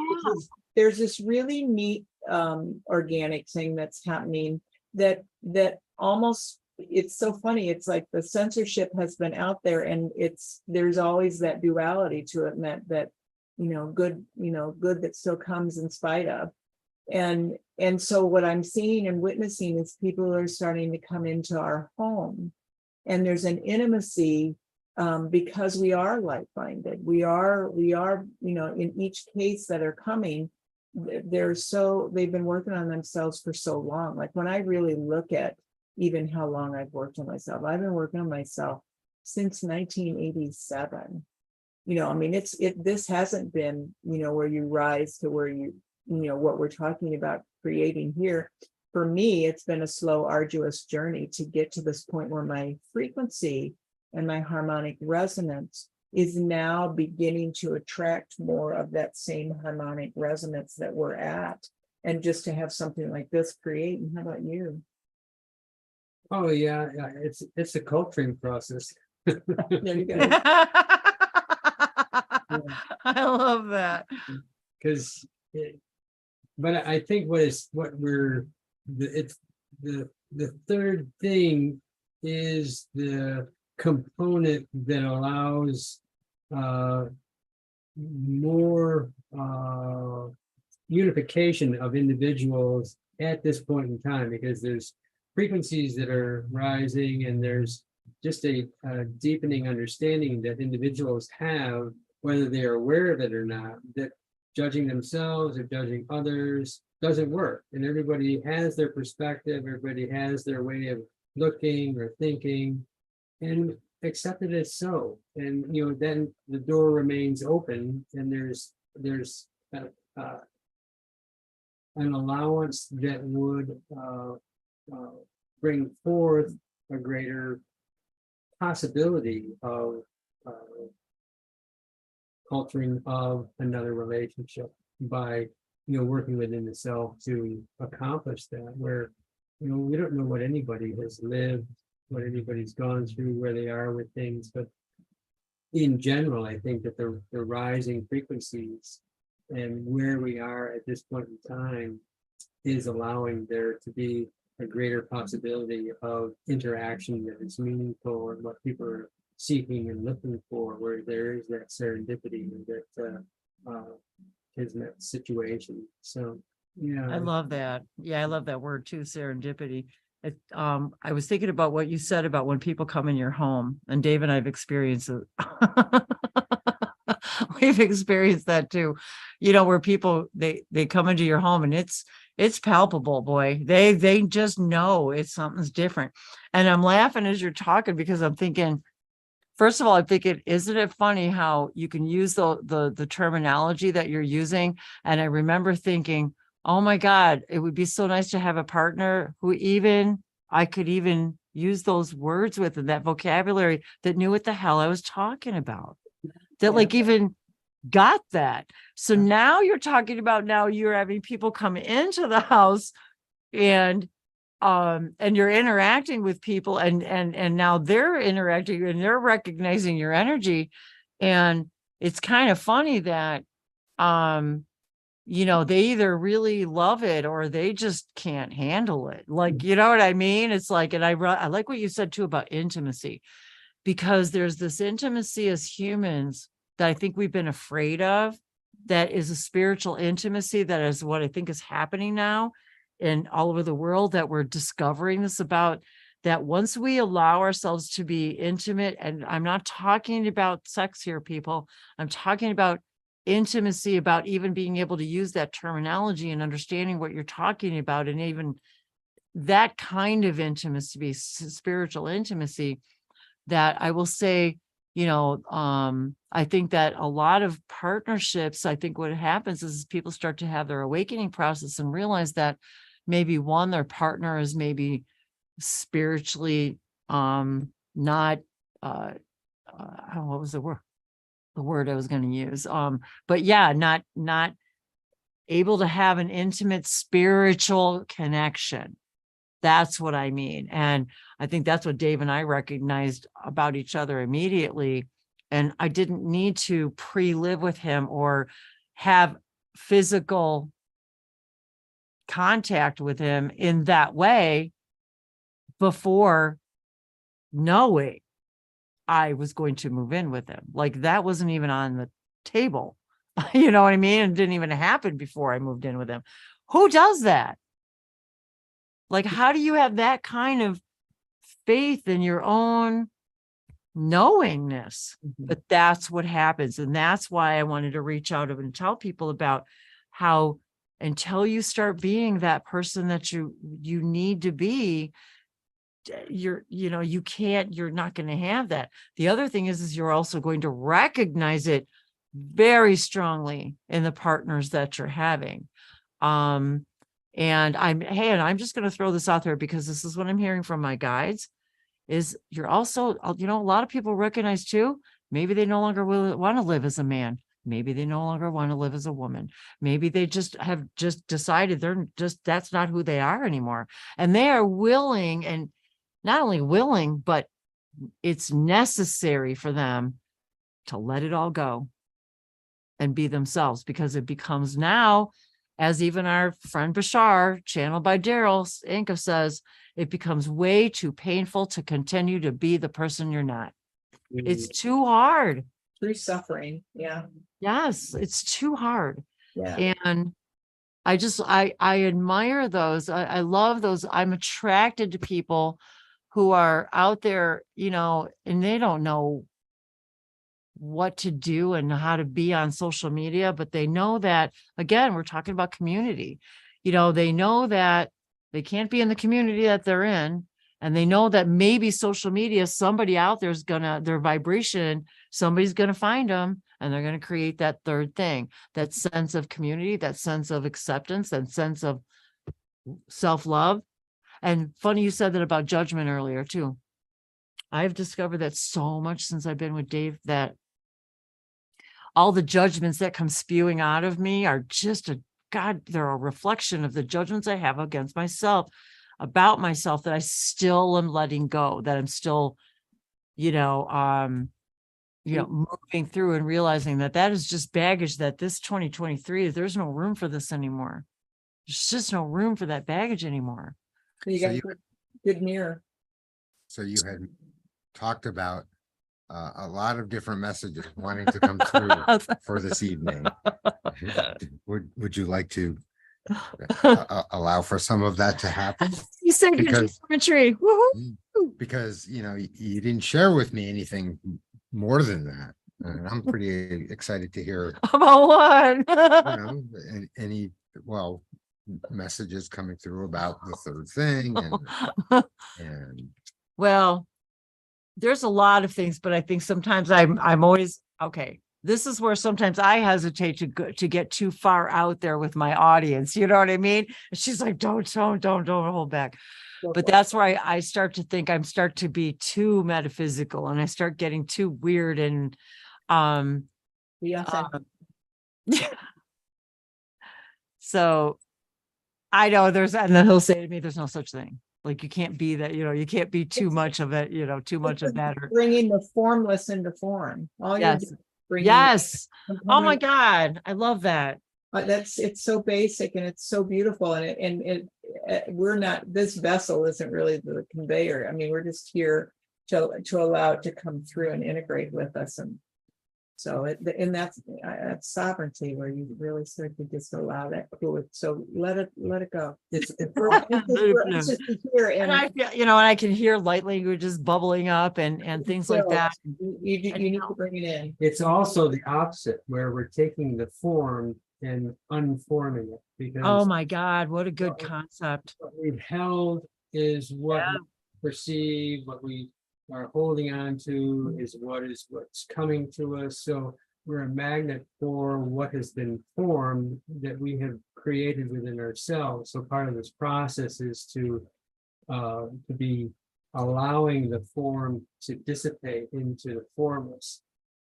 there's this really neat organic thing that's happening that almost, it's so funny. It's like the censorship has been out there, and there's always that duality to it, and that good that still comes in spite of. And so what I'm seeing and witnessing is people are starting to come into our home, and there's an intimacy because we are like-minded. We are, in each case that are coming, they've been working on themselves for so long. Like when I really look at even how long I've worked on myself, I've been working on myself since 1987. I mean, this hasn't been, where you rise to where you what we're talking about creating here. For me, it's been a slow, arduous journey to get to this point where my frequency and my harmonic resonance is now beginning to attract more of that same harmonic resonance that we're at. And just to have something like this create. And how about you? Oh, yeah, it's a culturing process. There you go. I love that. Because, but I think the third thing is the component that allows more unification of individuals at this point in time, because there's frequencies that are rising, and there's just a deepening understanding that individuals have, whether they are aware of it or not, that judging themselves or judging others doesn't work. And everybody has their perspective, everybody has their way of looking or thinking, and accept it as so. And then the door remains open, and there's an allowance that would bring forth a greater possibility of culturing of another relationship by working within the self to accomplish that, where we don't know what anybody has lived, what anybody's gone through, where they are with things, but in general, I think that the rising frequencies and where we are at this point in time is allowing there to be a greater possibility of interaction that is meaningful and what people are seeking and looking for, where there is that serendipity, that kismet situation. So yeah, I love that. Yeah, I love that word too, serendipity. I was thinking about what you said about when people come in your home, and Dave and I've experienced it. We've experienced that too, where people they come into your home and it's palpable, boy. They just know something's different. And I'm laughing as you're talking because I'm thinking, first of all, I'm thinking, isn't it funny how you can use the terminology that you're using? And I remember thinking, oh my God, it would be so nice to have a partner who I could even use those words with, and that vocabulary, that knew what the hell I was talking about, that like even got that. So now you're talking about, now you're having people come into the house and you're interacting with people, and now they're interacting and they're recognizing your energy. And it's kind of funny that they either really love it or they just can't handle it. Like, you know what I mean? It's like, and I like what you said too about intimacy, because there's this intimacy as humans that I think we've been afraid of, that is a spiritual intimacy. That is what I think is happening now in all over the world, that we're discovering this about, that once we allow ourselves to be intimate, and I'm not talking about sex here, people, I'm talking about intimacy, about even being able to use that terminology and understanding what you're talking about, and even that kind of intimacy, spiritual intimacy, that I will say, I think that a lot of partnerships, I think what happens is people start to have their awakening process and realize that maybe their partner is maybe spiritually not what was the word I was going to use, but yeah, not able to have an intimate spiritual connection. That's what I mean. And I think that's what Dave and I recognized about each other immediately. And I didn't need to pre-live with him or have physical contact with him in that way before knowing I was going to move in with him. Like, that wasn't even on the table. You know what I mean? It didn't even happen before I moved in with him. Who does that? Like, how do you have that kind of faith in your own knowingness? But that's what happens. And that's why I wanted to reach out and tell people about how, until you start being that person that you need to be, you're not going to have that. The other thing is you're also going to recognize it very strongly in the partners that you're having. And I'm just going to throw this out there because this is what I'm hearing from my guides is you're also, a lot of people recognize too, maybe they no longer want to live as a man. Maybe they no longer want to live as a woman. Maybe they have decided that's not who they are anymore. And they are willing, and not only willing, but it's necessary for them to let it all go and be themselves, because it becomes now, as even our friend Bashar, channeled by Daryl Inca, says, it becomes way too painful to continue to be the person you're not. It's too hard. Through suffering. Yeah. Yes, it's too hard. Yeah. And I admire those. I love those. I'm attracted to people who are out there, and they don't know what to do and how to be on social media, but they know that, again, we're talking about community. They know that they can't be in the community that they're in. And they know that maybe social media, somebody out there is their vibration, somebody's going to find them, and they're going to create that third thing, that sense of community, that sense of acceptance, that sense of self-love. And funny you said that about judgment earlier too. I've discovered that so much since I've been with Dave, that all the judgments that come spewing out of me are just they're a reflection of the judgments I have against myself, about myself, that I still am letting go, that I'm still, moving through and realizing that is just baggage, that this 2023, there's no room for this anymore. There's just no room for that baggage anymore. So you got a good mirror. So you had talked about a lot of different messages wanting to come through for this evening. Would you like to allow for some of that to happen? You said geometry. Because you didn't share with me anything more than that, and I'm pretty excited to hear about what any messages coming through about the third thing, and well, there's a lot of things, but I think sometimes I'm always okay. This is where sometimes I hesitate to get too far out there with my audience. You know what I mean? And she's like, don't hold back. But that's where I start to think start to be too metaphysical, and I start getting too weird and so I know and then he'll say to me, there's no such thing. Like, you can't be that, you can't be too much of it, too much of that. Bringing the formless into form. Yes. Yes. Oh my God. I love that. It's so basic and it's so beautiful. And we're not, this vessel isn't really the conveyor. I mean, we're just here to allow it to come through and integrate with us. And so that's sovereignty, where you really start to just allow that fluid. So let it go. It's just here, and I feel, and I can hear light languages bubbling up and things like that. You need to bring it in. It's also the opposite, where we're taking the form and unforming it, because oh my God, what a good concept. What we've held is what we perceive, what we are holding on to is what's coming to us. So we're a magnet for what has been formed that we have created within ourselves. So part of this process is to be allowing the form to dissipate into the formless,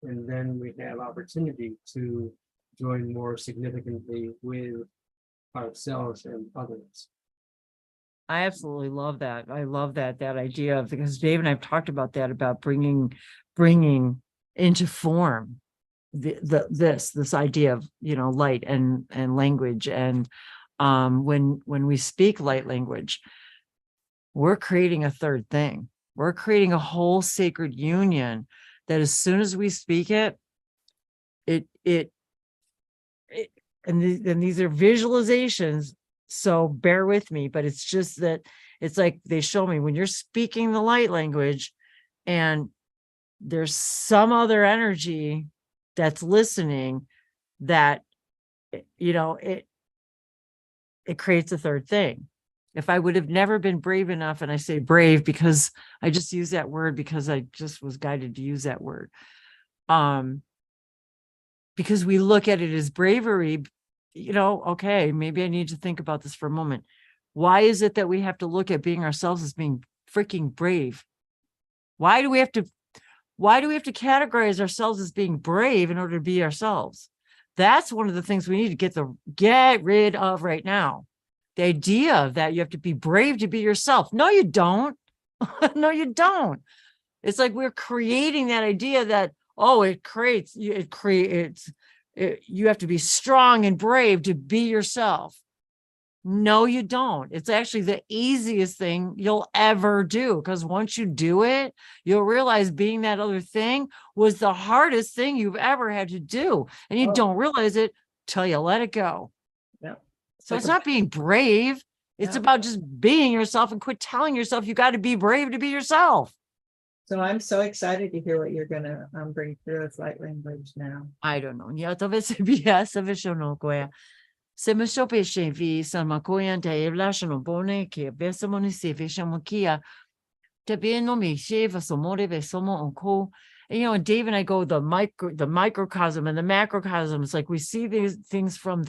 and then we have opportunity to join more significantly with ourselves and others. I absolutely love that. I love that idea of, because Dave and I've talked about that, about bringing into form this idea of, light and language. And when we speak light language, we're creating a third thing. We're creating a whole sacred union that as soon as we speak it, and these are visualizations, so bear with me, but it's just that it's like they show me when you're speaking the light language and there's some other energy that's listening, that it creates a third thing. If I would have never been brave enough, and I say brave because I just use that word because I just was guided to use that word, because we look at it as bravery, okay, maybe I need to think about this for a moment. Why is it that we have to look at being ourselves as being freaking brave? Why do we have to categorize ourselves as being brave in order to be ourselves? That's one of the things we need to get rid of right now. The idea that you have to be brave to be yourself. No, you don't. No, you don't. It's like we're creating that idea that, you have to be strong and brave to be yourself. No, you don't. It's actually the easiest thing you'll ever do, because once you do it, you'll realize being that other thing was the hardest thing you've ever had to do. And you don't realize it till you let it go. Yeah. So it's not being brave. It's about just being yourself, and quit telling yourself you got to be brave to be yourself. So I'm so excited to hear what you're going to bring through with light language now. I don't know. Yeah, talvez no goya. Se me sope chevi san makoyan te evlashano bone ke besamoni se veshamokia. Te no me sheva somore vesomo onko. And Dave and I go the microcosm and the macrocosm. It's like we see these things from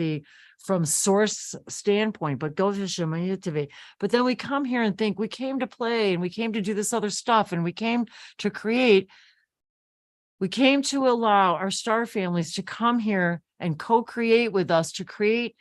source standpoint, but go to. But then we come here and think we came to play and we came to do this other stuff and we came to create. We came to allow our star families to come here and co-create with us to create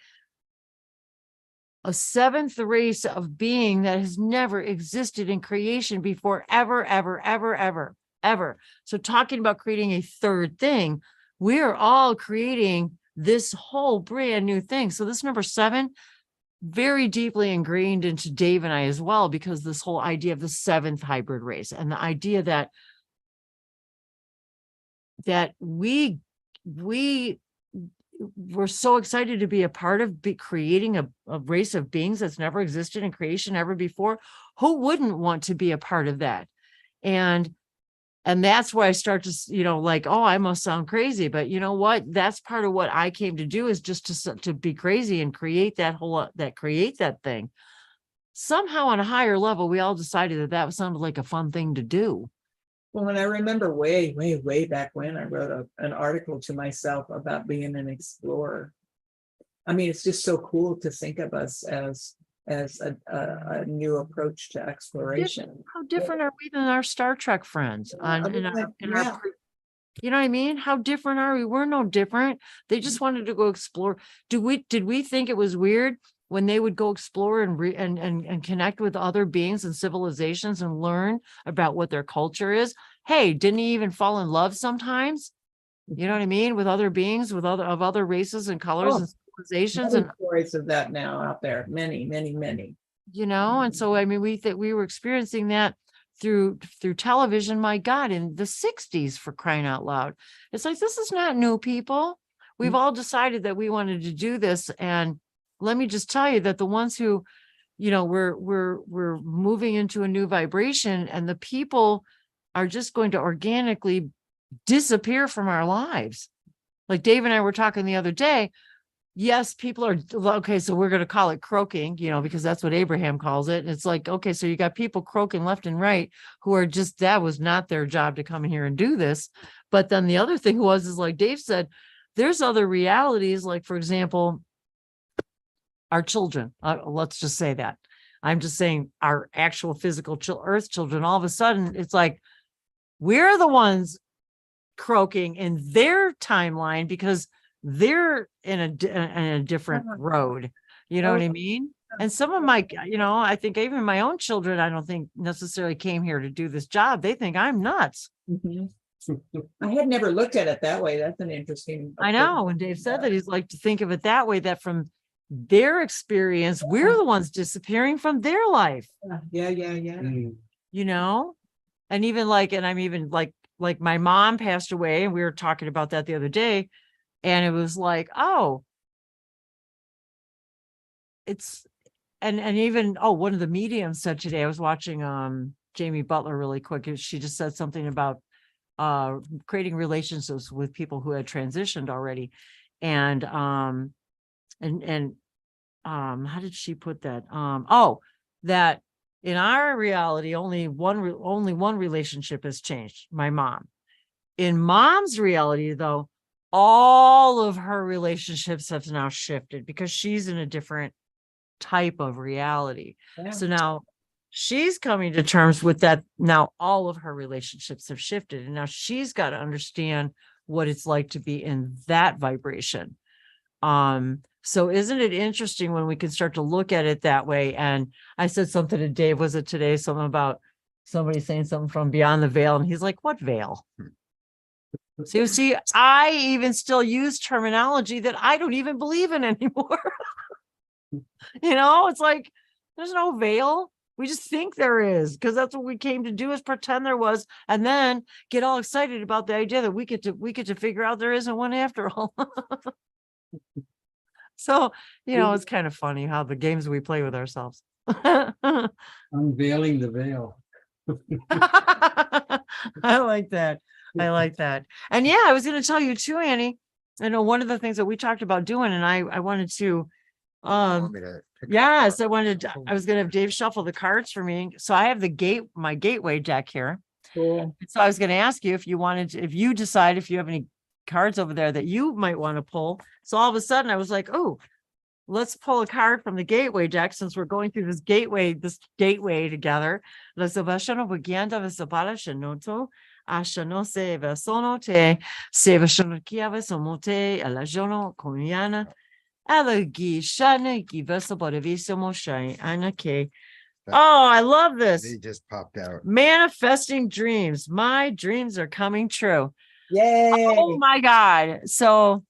a seventh race of being that has never existed in creation before, ever, ever, ever, ever, ever. So talking about creating a third thing, we're all creating this whole brand new thing. So this number 7, very deeply ingrained into Dave and I as well, because this whole idea of the 7th hybrid race and the idea that we're so excited to be a part of creating a race of beings that's never existed in creation ever before. Who wouldn't want to be a part of that? And that's why I start to, I must sound crazy, but you know what? That's part of what I came to do, is just to be crazy and create that thing. Somehow on a higher level, we all decided that sounded like a fun thing to do. Well, when I remember way, way, way back when I wrote an article to myself about being an explorer. I mean, it's just so cool to think of us as a new approach to exploration. How different are we than our Star Trek friends? You know what I mean? How different are we? We're no different. They just wanted to go explore. Did we think it was weird when they would go explore and connect with other beings and civilizations and learn about what their culture is? Hey, didn't he even fall in love sometimes? You know what I mean? With other beings, with other races and colors and civilizations. And stories of that now out there. Many, many, many. And so, I mean, we were experiencing that through television, my God, in the 60s, for crying out loud. It's like, this is not new, people. We've all decided that we wanted to do this. And let me just tell you that the ones who, we're moving into a new vibration, and the people are just going to organically disappear from our lives. Like Dave and I were talking the other day. Yes, people are okay. So we're going to call it croaking, because that's what Abraham calls it. It's like, okay, so you got people croaking left and right who are just, that was not their job to come in here and do this. But then the other thing is like Dave said, there's other realities. Like, for example, our children, let's just say that. I'm just saying our actual physical Earth children, all of a sudden, it's like, we're the ones croaking in their timeline because they're in a different road. You know what I mean? And some of my, I think even my own children, I don't think necessarily came here to do this job. They think I'm nuts. I had never looked at it that way. That's an interesting. I know. When Dave said that, he's like, to think of it that way, that from their experience, we're the ones disappearing from their life. Yeah. And even and I'm even like my mom passed away, and we were talking about that the other day, and it was like, oh, it's, and even, one of the mediums said today, I was watching Jamie Butler really quick. She just said something about creating relationships with people who had transitioned already. And how did she put that? That in our reality, only one relationship has changed, my mom. In mom's reality, though, all of her relationships have now shifted because she's in a different type of reality. Yeah. So now she's coming to terms with that. Now all of her relationships have shifted, and now she's got to understand what it's like to be in that vibration. So isn't it interesting when we can start to look at it that way? And I said something to Dave, was it today? Something about somebody saying something from beyond the veil. And he's like, what veil? So you see, I even still use terminology that I don't even believe in anymore. It's like, there's no veil. We just think there is, because that's what we came to do, is pretend there was, and then get all excited about the idea that we get to figure out there isn't one after all. So, it's kind of funny how the games we play with ourselves. Unveiling the veil. I like that. I like that. And yeah, I was going to tell you too, Annie. I know one of the things that we talked about doing, and I wanted to, Want me to pick- yes, I was going to have Dave shuffle the cards for me. So I have my gateway deck here. Cool. So I was going to ask you if you decide if you have any cards over there that you might want to pull. So all of a sudden I was like, oh, let's pull a card from the gateway deck, since we're going through this gateway together. Oh, I love this. They just popped out. Manifesting dreams. My dreams are coming true. Yay. Oh my God. So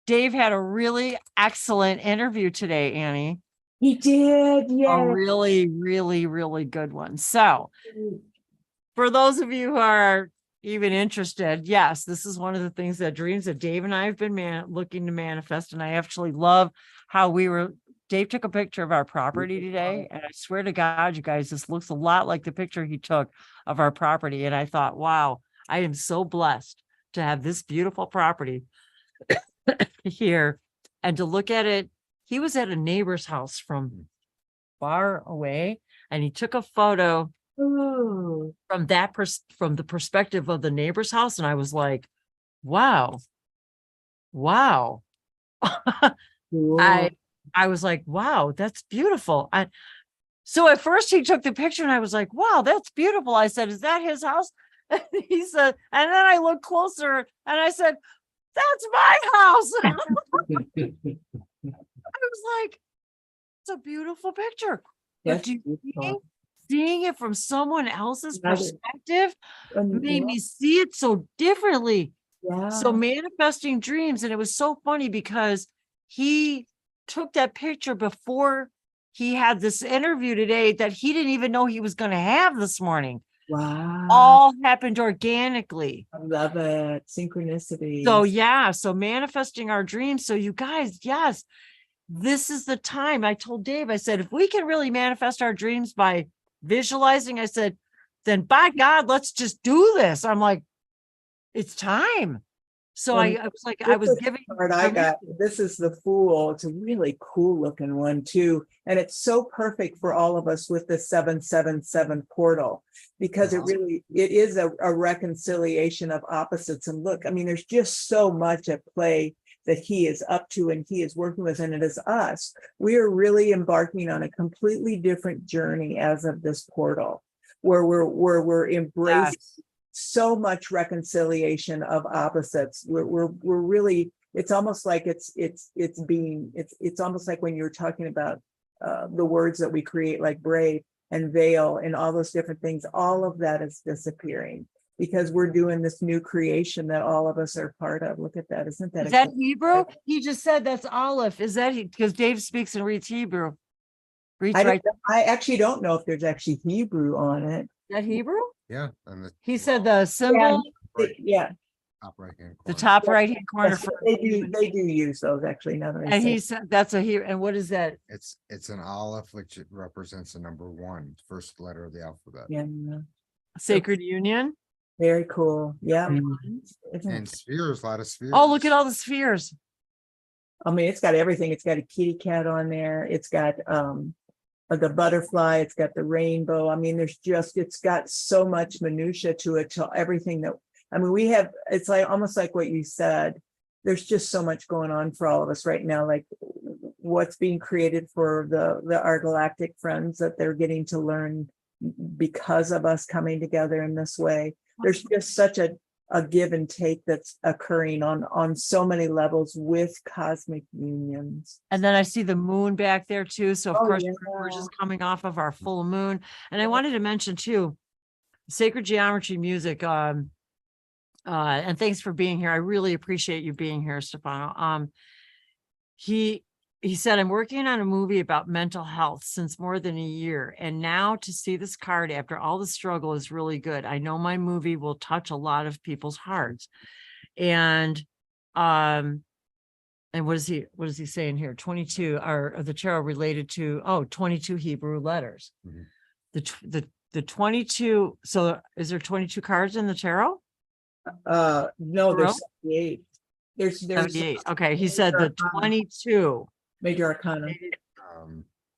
Dave had a really excellent interview today, Annie. He did. A Yeah. really, really, really good one. So for those of you who are even interested, yes, this is one of the things that dreams that Dave and I have been looking to manifest. And I actually love how Dave took a picture of our property today. And I swear to God, you guys, this looks a lot like the picture he took of our property. And I thought, wow, I am so blessed to have this beautiful property here and to look at it. He was at a neighbor's house from far away, and he took a photo Ooh. from the perspective of the neighbor's house. And I was like, wow. Cool. I was like, wow, that's beautiful. So at first he took the picture and I was like, wow, that's beautiful. I said, is that his house? And he said, and then I looked closer and I said, that's my house. I was like, it's a beautiful picture. Yes, But do you beautiful. think seeing it from someone else's Right. perspective And, made me see it so differently. yeah. So manifesting dreams. And it was so funny because he took that picture before he had this interview today that he didn't even know he was going to have this morning. Wow. All happened organically. I love it. Synchronicity. So yeah, so manifesting our dreams. So you guys, yes, this is the time. I told Dave, I said, if we can really manifest our dreams by visualizing, I said, then by God, let's just do this. I'm like, it's time. So I was like, I was giving card I got. This is the Fool. It's a really cool looking one too. And it's so perfect for all of us with the 777 portal, because it is a reconciliation of opposites. And look, I mean, there's just so much at play that he is up to and he is working with, and it is us. We are really embarking on a completely different journey as of this portal, where we're embracing so much reconciliation of opposites. We're really, it's almost like it's almost like when you're talking about the words that we create, like brave and veil and all those different things, all of that is disappearing because we're doing this new creation that all of us are part of. Look at that. Isn't that? Is that Hebrew? He just said that's Aleph. Is that because Dave speaks and reads Hebrew? I actually don't know if there's actually Hebrew on it. Is that Hebrew? Yeah. And He said the symbol, Yeah. top right hand the corner. top right hand corner. Yes, they do use those actually. Now that I And say he said that's a Hebrew. And what is that? It's an Aleph, which it represents the number one, first letter of the alphabet. yeah, Sacred Union. very cool. Yeah. Isn't And it? spheres, a lot of spheres. Oh, look at all the spheres. I mean, it's got everything. It's got a kitty cat on there. It's got the butterfly. It's got the rainbow. I mean, it's got so much minutia to it, to everything that, I mean, it's like almost like what you said. there's just so much going on for all of us right now, like what's being created for our galactic friends that they're getting to learn because of us coming together in this way. There's just such a give and take that's occurring on so many levels with cosmic unions. And then I see the moon back there too. So of Oh, course, yeah. we're just coming off of our full moon. And I wanted to mention too, Sacred Geometry Music. And thanks for being here. I really appreciate you being here, Stefano. He said, I'm working on a movie about mental health since more than a year. And now to see this card after all the struggle is really good. I know my movie will touch a lot of people's hearts. And what is he saying here? 22 are the tarot related to 22 Hebrew letters. Mhm. The 22. So is there 22 cards in the tarot? No, there's 78. There's 78. Okay, he said the 22 major arcana.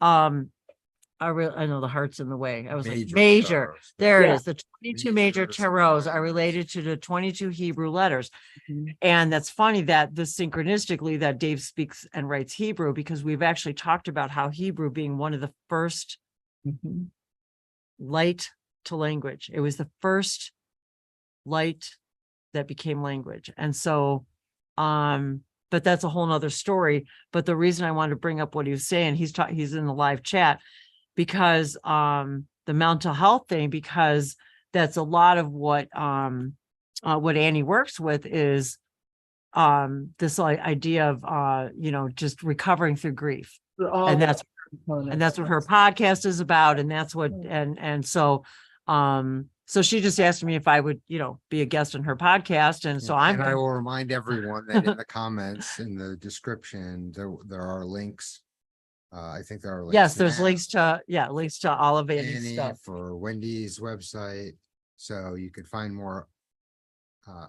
I know the heart's in the way. I was like Major major. tarots. There Yeah. it is. The 22 major tarots are related to the 22 Hebrew letters. Mhm. And that's funny that this synchronistically that Dave speaks and writes Hebrew, because we've actually talked about how Hebrew being one of the first Mhm. light to language. It was the first light that became language. And so, but that's a whole nother story. But the reason I wanted to bring up what he was saying, he's in the live chat, because the mental health thing, because that's a lot of what Annie works with is this idea of just recovering through grief. And that's what her podcast is about. And that's what so she just asked me if I would, be a guest on her podcast. And so And I will remind everyone that in the comments, in the description, there are links. I think there are links. yes, there's now. links to all of Annie's Annie, stuff. for Wendy's website, so you could find more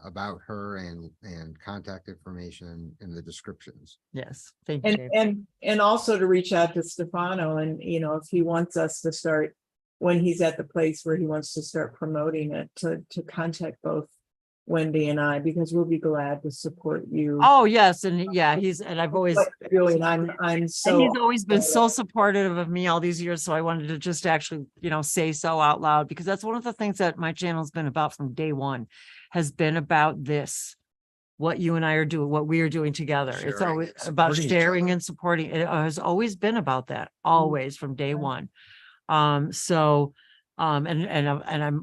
about her and contact information in the descriptions. Yes, thank you, And Dave. and also to reach out to Stefano, and if he wants us to start, when he's at the place where he wants to start promoting it, to contact both Wendy and I, because we'll be glad to support you. Oh, yes, and I've always What you're doing. I'm and so he's always been so supportive of me all these years. So I wanted to just actually, say so out loud, because that's one of the things that my channel's been about from day one, has been about this, what you and I are doing, what we are doing together. It's Sharing always and about supporting each sharing other. and supporting. It has always been about that, always from day one.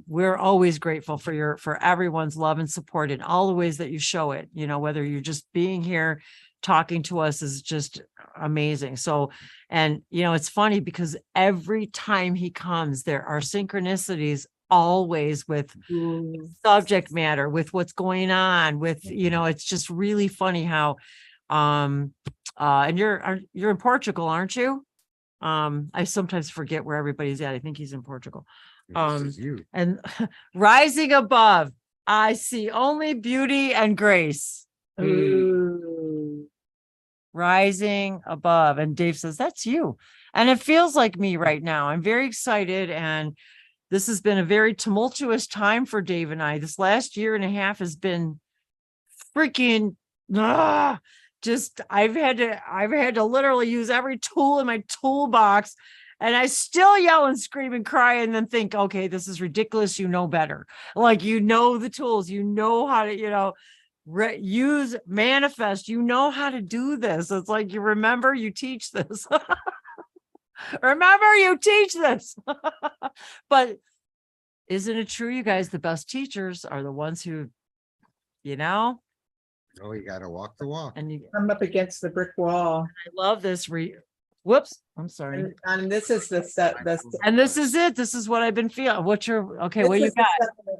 We're always grateful for everyone's love and support in all the ways that you show it, whether you're just being here, talking to us is just amazing. So, and it's funny because every time he comes, there are synchronicities always with subject matter, with what's going on, with, it's just really funny how, and you're in Portugal, aren't you? I sometimes forget where everybody's at. I think he's in Portugal. This is you. And rising above, I see only beauty and grace. Ooh. Rising above. And Dave says, that's you. And it feels like me right now. I'm very excited. And this has been a very tumultuous time for Dave and I. This last year and a half has been freaking I've had to literally use every tool in my toolbox, and I still yell and scream and cry and then think, okay, this is ridiculous. You know better. Like, the tools, how to, use manifest, how to do this. It's like, you teach this. Remember, you teach this. But isn't it true, you guys, the best teachers are the ones who, Oh, you gotta walk the walk. and I'm up against the brick wall. I love this. Whoops, I'm sorry. And this is the set. And this is it. This is what I've been feeling. What you got?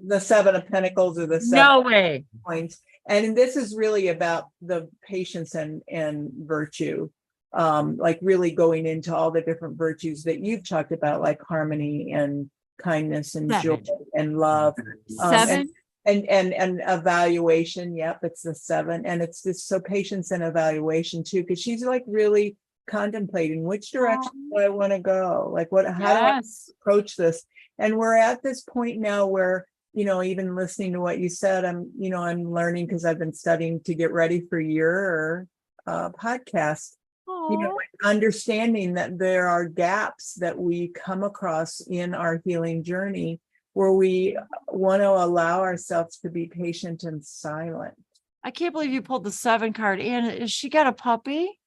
The Seven of Pentacles, or the No seven way. points. And this is really about the patience and virtue. Like really going into all the different virtues that you've talked about, like harmony and kindness and joy and love. Seven. And evaluation. Yep, it's the 7. And it's this, so patience and evaluation too, because she's like really contemplating which direction do I want to go, like how do I approach this. And we're at this point now where even listening to what you said, I'm learning because I've been studying to get ready for your podcast. Aw. Understanding that there are gaps that we come across in our healing journey where we want to allow ourselves to be patient and silent. I can't believe you pulled the 7 card. And is she got a puppy?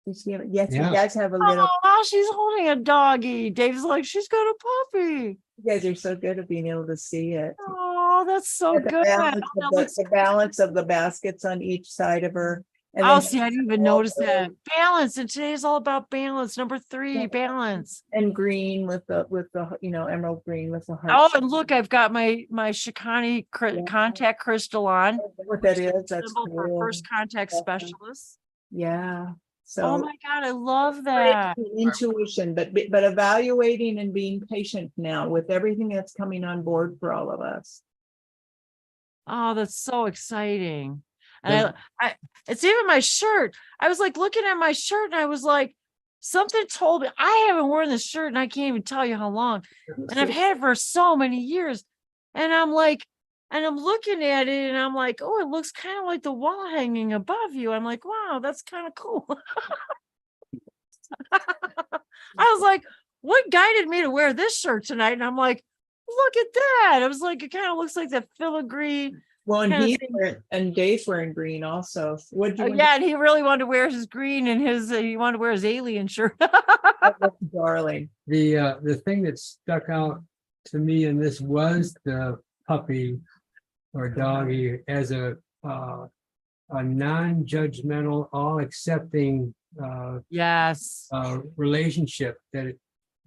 Yes, Yeah. you guys have a little. Oh, she's holding a doggy. Dave's like, she's got a puppy. You guys are so good at being able to see it. Oh, that's so The good. balance Oh, of that looks the balance of the baskets on each side of her. And Oh, then see, I didn't even notice that. Balance. And today's all about balance. Number 3, balance. and green with the emerald green with the heart. Oh, and look, I've got my Shikani Yeah. contact crystal on. What that is, that's Symbol for cool. first contact Awesome. specialist. Yeah. Oh So my God, I love that. intuition, but evaluating and being patient now with everything that's coming on board for all of us. Oh, that's so exciting. And I it's even my shirt. I was like looking at my shirt and I was like, something told me I haven't worn this shirt and I can't even tell you how long. And I've had it for so many years. And I'm like, and I'm looking at it and I'm like, oh, it looks kind of like the wall hanging above you. I'm like, wow, that's kind of cool. I was like, what guided me to wear this shirt tonight? And I'm like, look at that. I was like, it kind of looks like that filigree. Well, and Kinda and Dave's wearing green also. What do Oh, you? yeah, and he really wanted to wear his green and he wanted to wear his alien shirt. Darling. The thing that stuck out to me in this was the puppy or doggy as a non-judgmental, all accepting Yes. relationship that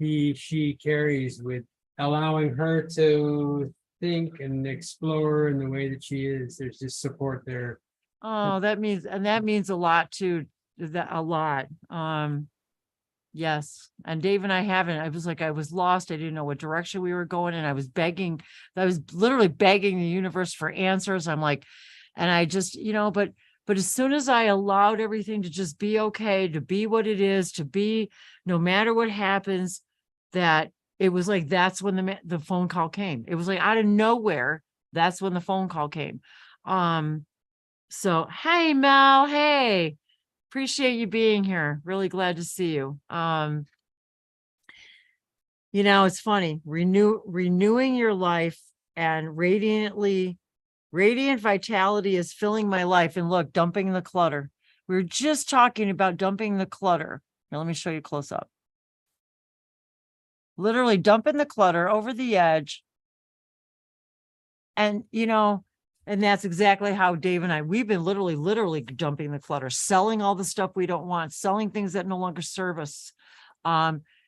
she carries, with allowing her to think and explore in the way that she is. There's just support there. Oh, that means a lot too. That a lot. Yes. And Dave and I haven't. I was like, I was lost. I didn't know what direction we were going. And I was literally begging the universe for answers. I'm like, and I just, but as soon as I allowed everything to just be okay, to be what it is, to be no matter what happens, that it was like, that's when the phone call came. It was like out of nowhere. That's when the phone call came. So, hey, Mel, hey, appreciate you being here. Really glad to see you. It's funny, renewing your life and radiant vitality is filling my life. And look, dumping the clutter. We were just talking about dumping the clutter. Now, let me show you close up. Literally dumping the clutter over the edge. And, and that's exactly how Dave and we've been literally dumping the clutter, selling all the stuff we don't want, selling things that no longer serve us.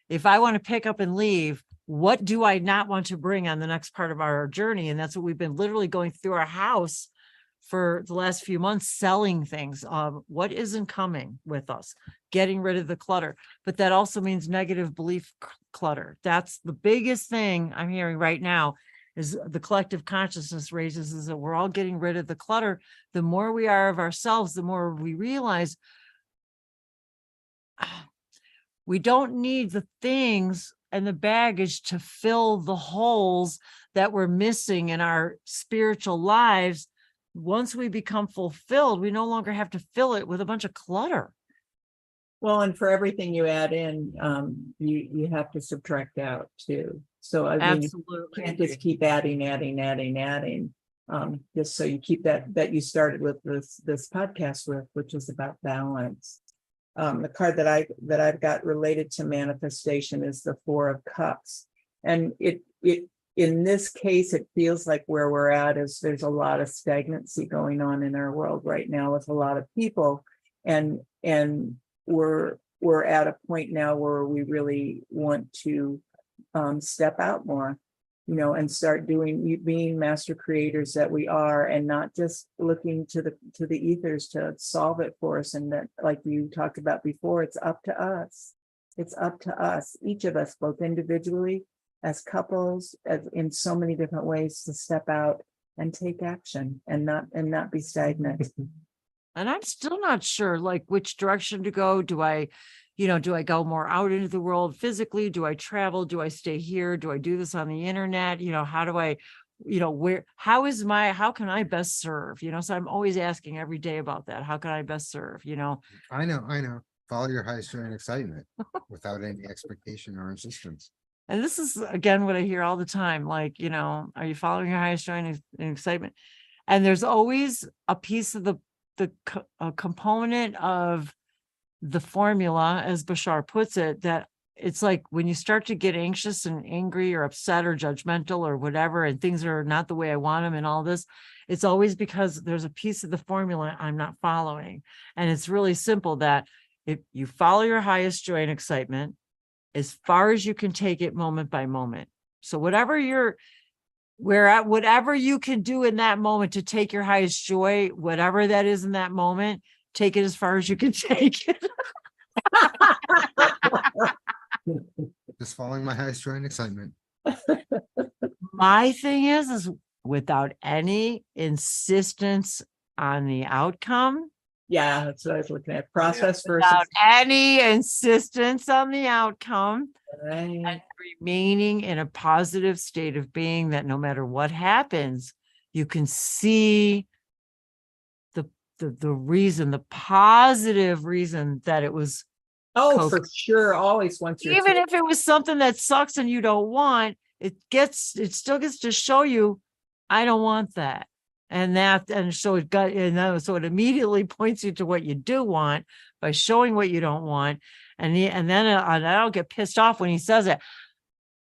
If I want to pick up and leave, what do I not want to bring on the next part of our journey? And that's what we've been literally going through our house for the last few months, selling things. What isn't coming with us, getting rid of the clutter. But that also means negative belief clutter. That's the biggest thing I'm hearing right now. Is the collective consciousness raises, is that we're all getting rid of the clutter. The more we are of ourselves, the more we realize we don't need the things and the baggage to fill the holes that we're missing in our spiritual lives. Once we become fulfilled, we no longer have to fill it with a bunch of clutter. Well, and for everything you add in, you have to subtract out too. So I mean, Absolutely. you can't just keep adding. Just so you keep that you started with this podcast with, which is about balance. The card that I've got related to manifestation is the 4 of Cups, and it in this case it feels like where we're at is there's a lot of stagnancy going on in our world right now with a lot of people, and we're at a point now where we really want to step out more, and start being master creators that we are, and not just looking to the ethers to solve it for us. And that, like you talked about before, it's up to us. It's up to us, each of us, both individually, as couples, as in so many different ways, to step out and take action and not be stagnant. And I'm still not sure, like, which direction to go. Do I go more out into the world physically? Do I travel? Do I stay here? Do I do this on the internet? how can I best serve? So I'm always asking every day about that. How can I best serve? I know. Follow your highest joy and excitement without any expectation or insistence. And this is again what I hear all the time. Like, are you following your highest joy and excitement? And there's always a piece of a component of the formula, as Bashar puts it, that it's like when you start to get anxious and angry or upset or judgmental or whatever, and things are not the way I want them and all this, it's always because there's a piece of the formula I'm not following. And it's really simple that if you follow your highest joy and excitement, as far as you can take it moment by moment. So whatever you can do in that moment to take your highest joy, whatever that is in that moment, take it as far as you can take it. Just following my highest joy and excitement. My thing is without any insistence on the outcome. Yeah, that's what I was looking at. Process Without versus. any insistence on the outcome. Right. And remaining in a positive state of being that no matter what happens, you can see the reason, the positive reason that it was. Oh, for sure. Always once you're Even if it was something that sucks and you don't want, it still gets to show you, I don't want that. So it immediately points you to what you do want by showing what you don't want. And then I don't get pissed off when he says it.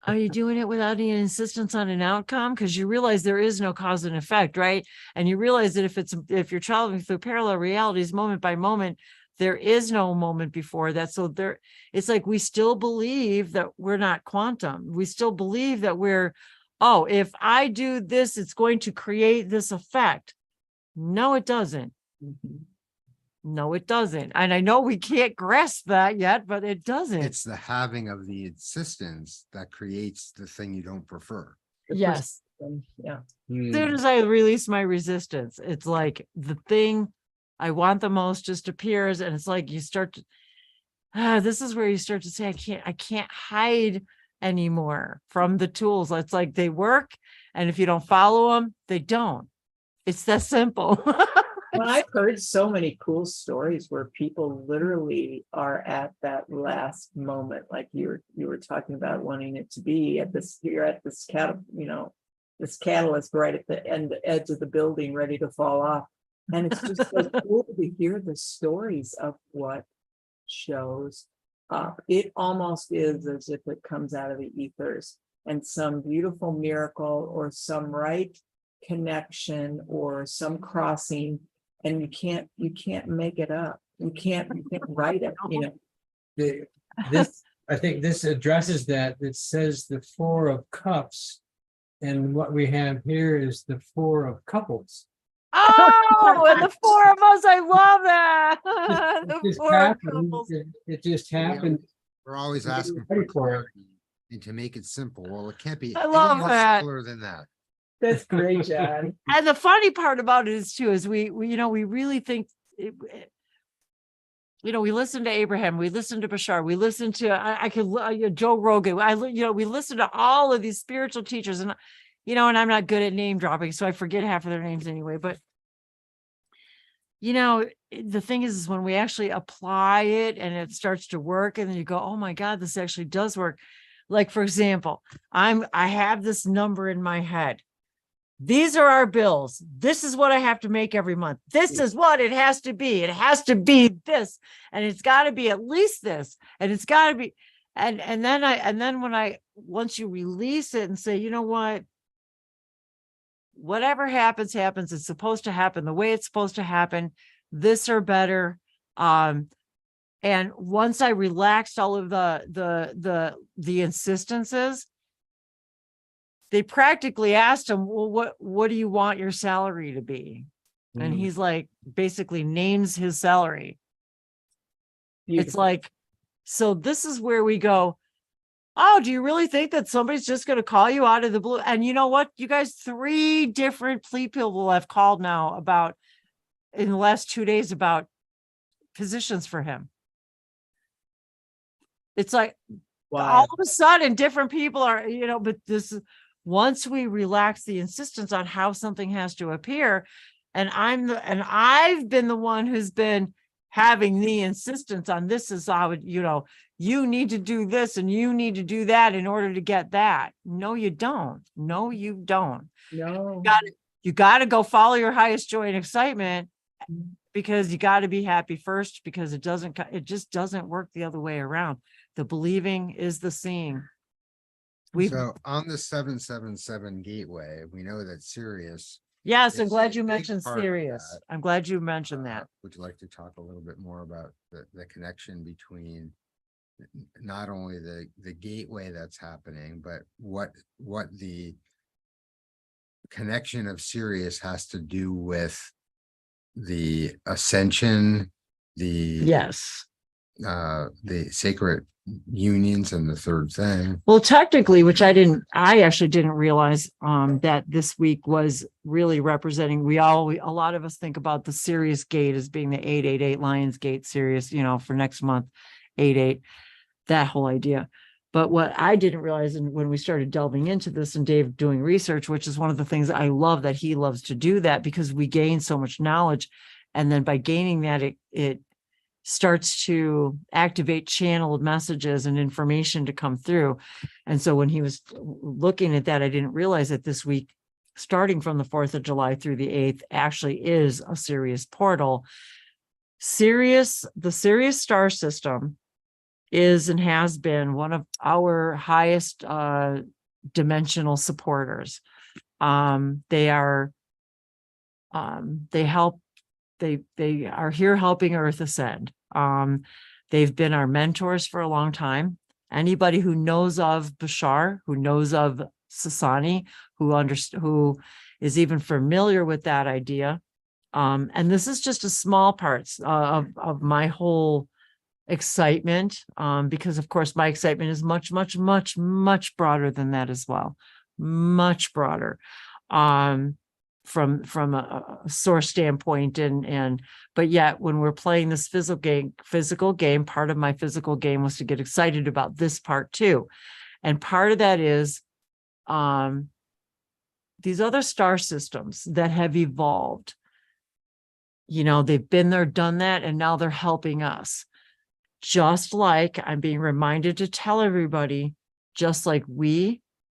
Are you doing it without any insistence on an outcome? Because you realize there is no cause and effect, right? And you realize that if you're traveling through parallel realities moment by moment, there is no moment before that. So it's like we still believe that we're not quantum. We still believe that if I do this, it's going to create this effect. No, it doesn't. Mhm. No, it doesn't. And I know we can't grasp that yet, but it doesn't. It's the having of the insistence that creates the thing you don't prefer. Yes. Yeah. As soon as I release my resistance, it's like the thing I want the most just appears. And it's like you start to, this is where you start to say, I can't hide anymore from the tools. It's like they work. And if you don't follow them, they don't. It's that simple. Well, I've heard so many cool stories where people literally are at that last moment, like you were talking about wanting it to be at this. You're at this this catalyst right at the edge of the building, ready to fall off, and it's just so cool to hear the stories of what shows up. It almost is as if it comes out of the ethers, and some beautiful miracle or some right connection or some crossing. And you can't make it up. You can't write it, I think this addresses that. It says the 4 of Cups, and what we have here is the 4 of Couples. Oh, and the 4 of us, I love that. It just happened. It just happened. We're always asking Ready for for it. clarity and to make it simple. Well, it can't be I love any more that. simpler than that. That's great, John. And the funny part about it is we really think, we listen to Abraham, we listen to Bashar, we listen to, Joe Rogan. We listen to all of these spiritual teachers and I'm not good at name dropping, so I forget half of their names anyway. But, the thing is when we actually apply it and it starts to work and then you go, oh my God, this actually does work. Like, for example, I have this number in my head. These are our bills. This is what I have to make every month. This is what it has to be. It has to be this, and it's got to be at least this, and it's got to be. And then once you release it and say, you know what, whatever happens, it's supposed to happen the way it's supposed to happen. This or better. And once I relaxed all of the insistences, they practically asked him, well, what do you want your salary to be? And he's like, basically names his salary. Beautiful. It's like, so this is where we go, oh, do you really think that somebody's just going to call you out of the blue? And you know what, you guys, 3 different people have called now in the last 2 days about positions for him. It's like, Wow. all of a sudden different people are, but this is, once we relax the insistence on how something has to appear, and I've been the one who's been having the insistence on this is how it, you need to do this and you need to do that in order to get that. No, you don't. No, you don't. No. You got to go follow your highest joy and excitement, because you got to be happy first, because it just doesn't work the other way around. The believing is the seeing. So on the 777 gateway, we know that Sirius. Yes, I'm is glad a you big mentioned part of Sirius. that. I'm glad you mentioned that. Would you like to talk a little bit more about the connection between not only the gateway that's happening, but what the connection of Sirius has to do with the ascension, Yes. the sacred unions, and the third thing. Well, technically, which I actually didn't realize that this week was really representing, a lot of us think about the Sirius gate as being the 888 Lions Gate Sirius, for next month, 88, that whole idea. But what I didn't realize, and when we started delving into this and Dave doing research, which is one of the things that I love that he loves to do, that because we gain so much knowledge. And then by gaining that, it starts to activate channeled messages and information to come through. And so when he was looking at that, I didn't realize that this week, starting from the 4th of July through the 8th, actually is a Sirius portal. The Sirius star system is and has been one of our highest dimensional supporters. They are here helping Earth ascend. They've been our mentors for a long time. Anybody who knows of Bashar, who knows of Sasani, who is even familiar with that idea. And this is just a small part of my whole excitement, because of course my excitement is much, much, much, much broader than that as well. Much broader. From a source standpoint, but yet when we're playing this physical game, part of my physical game was to get excited about this part too. And part of that is these other star systems that have evolved, they've been there, done that, and now they're helping us. Just like I'm being reminded to tell everybody, just like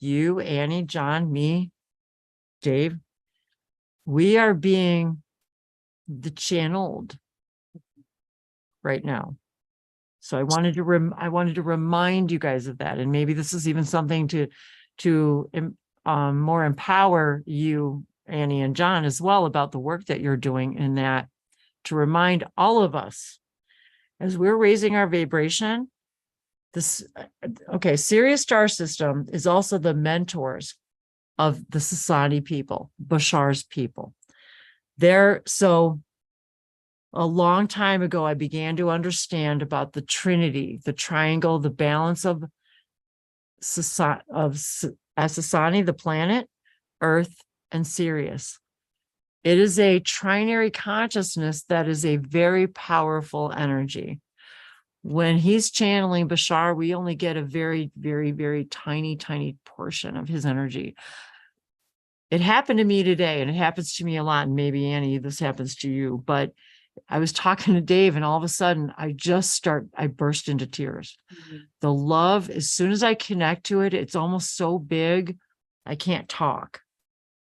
you, Annie, John, me, Dave, we are being channeled right now. So I wanted to remind you guys of that. And maybe this is even something to more empower you, Annie and John, as well, about the work that you're doing in that, to remind all of us as we're raising our vibration. Sirius star system is also the mentors of the Sasani people, Bashar's people. So a long time ago, I began to understand about the Trinity, the triangle, the balance of Sasani, the planet, Earth, and Sirius. It is a trinary consciousness that is a very powerful energy. When he's channeling Bashar, we only get a very, very, very tiny, tiny portion of his energy. It happened to me today, and it happens to me a lot, and maybe Annie, this happens to you, but I was talking to Dave, and all of a sudden I burst into tears. Mm-hmm. The love, as soon as I connect to it, it's almost so big, I can't talk.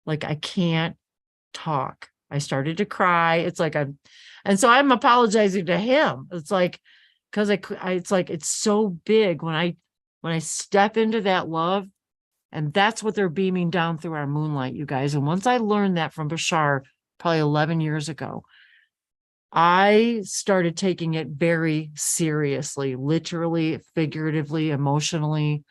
Like I can't talk. I started to cry. It's like and so I'm apologizing to him. It's like, because it's so big when I step into that love, and that's what they're beaming down through our moonlight, you guys. And once I learned that from Bashar, probably 11 years ago, I started taking it very seriously, literally, figuratively, emotionally.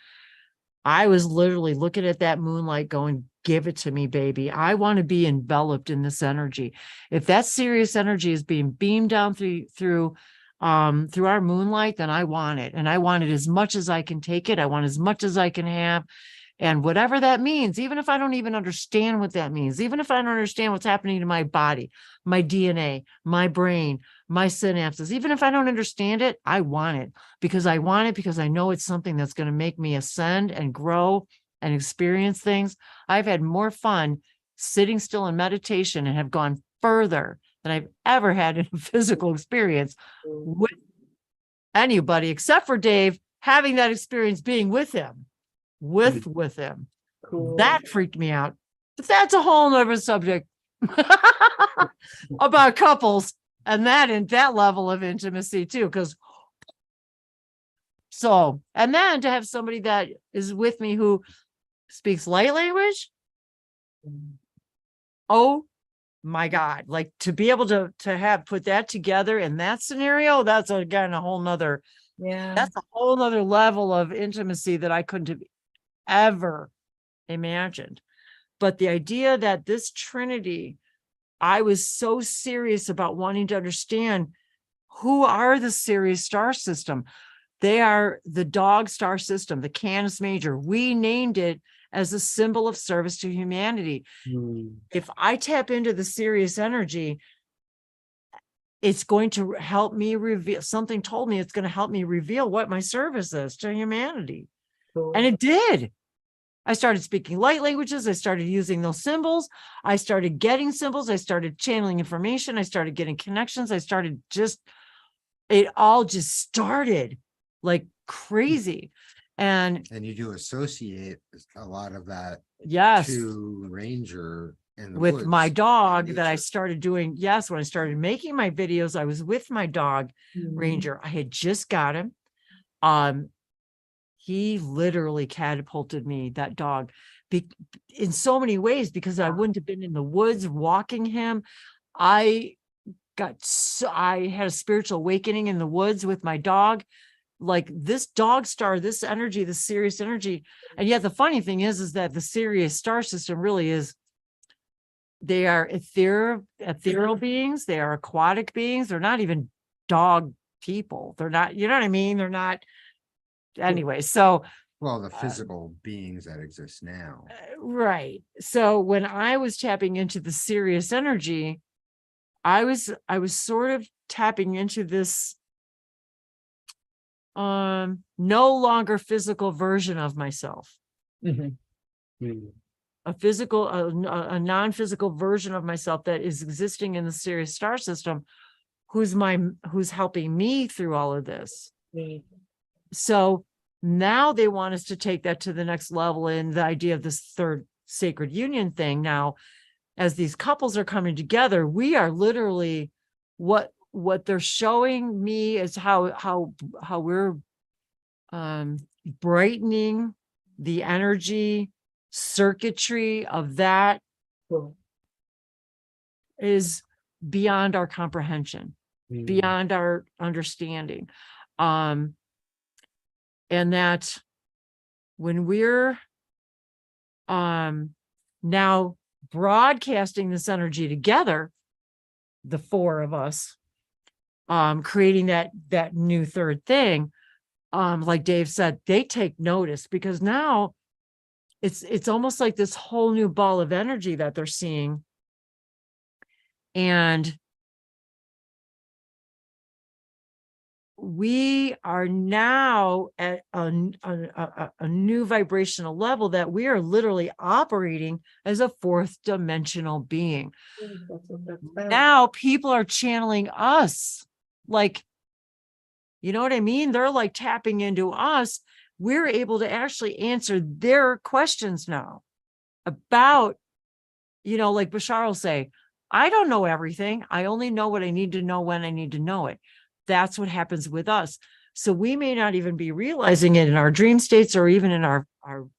I was literally looking at that moonlight going, give it to me, baby. I want to be enveloped in this energy. If that serious energy is being beamed down through our moonlight, then I want it. And I want it as much as I can take it. I want as much as I can have. And whatever that means, even if I don't even understand what that means, even if I don't understand what's happening to my body, my DNA, my brain, my synapses, even if I don't understand it, I want it because I know it's something that's going to make me ascend and grow and experience things. I've had more fun sitting still in meditation and have gone further than I've ever had in a physical experience with anybody except for Dave, having that experience being with him, with him. Cool. That freaked me out. But that's a whole nother subject about couples and that level of intimacy too. And then to have somebody that is with me who speaks light language. Oh my God. Like to be able to have put that together in that scenario, that's again a whole nother, that's a whole nother level of intimacy that I couldn't have ever imagined. But the idea that this Trinity, I was so serious about wanting to understand who are the Sirius star system. They are the dog star system, the Canis Major. We named it as a symbol of service to humanity. If I tap into the Sirius energy, it's going to help me reveal, something told me it's going to help me reveal what my service is to humanity. Cool. And it did. I started speaking light languages. I started using those symbols. I started getting symbols. I started channeling information. I started getting connections. It all just started like crazy. And you do associate a lot of that yes, to Ranger in the with woods. my dog that I Nature. started doing. Yes, when I started making my videos, I was with my dog, Mhm. Ranger. I had just got him. He literally catapulted me, that dog, in so many ways, because I wouldn't have been in the woods walking him. I had a spiritual awakening in the woods with my dog. Like this dog star, this energy, the Sirius energy. And yet the funny thing is that the Sirius star system really is, they are ethereal beings. They are aquatic beings. They're not even dog people. They're not, you know what I mean? They're not. Anyway, so Well, the physical beings that exist now. right. So when I was tapping into the Sirius energy, I was sort of tapping into this no longer physical version of myself. Mhm. A non-physical version of myself that is existing in the Sirius star system, who's helping me through all of this. So now they want us to take that to the next level in the idea of this third sacred union thing. Now, as these couples are coming together, we are literally what they're showing me is how we're brightening the energy circuitry of that Cool. is beyond our comprehension, beyond our understanding. And that when we're now broadcasting this energy together, the four of us, creating that new third thing, like Dave said, they take notice, because now it's almost like this whole new ball of energy that they're seeing. And we are now at a new vibrational level that we are literally operating as a fourth dimensional being. Now people are channeling us, like, you know what I mean? They're like tapping into us. We're able to actually answer their questions now about, like Bashar will say, I don't know everything. I only know what I need to know when I need to know it. That's what happens with us. So we may not even be realizing it in our dream states or even in our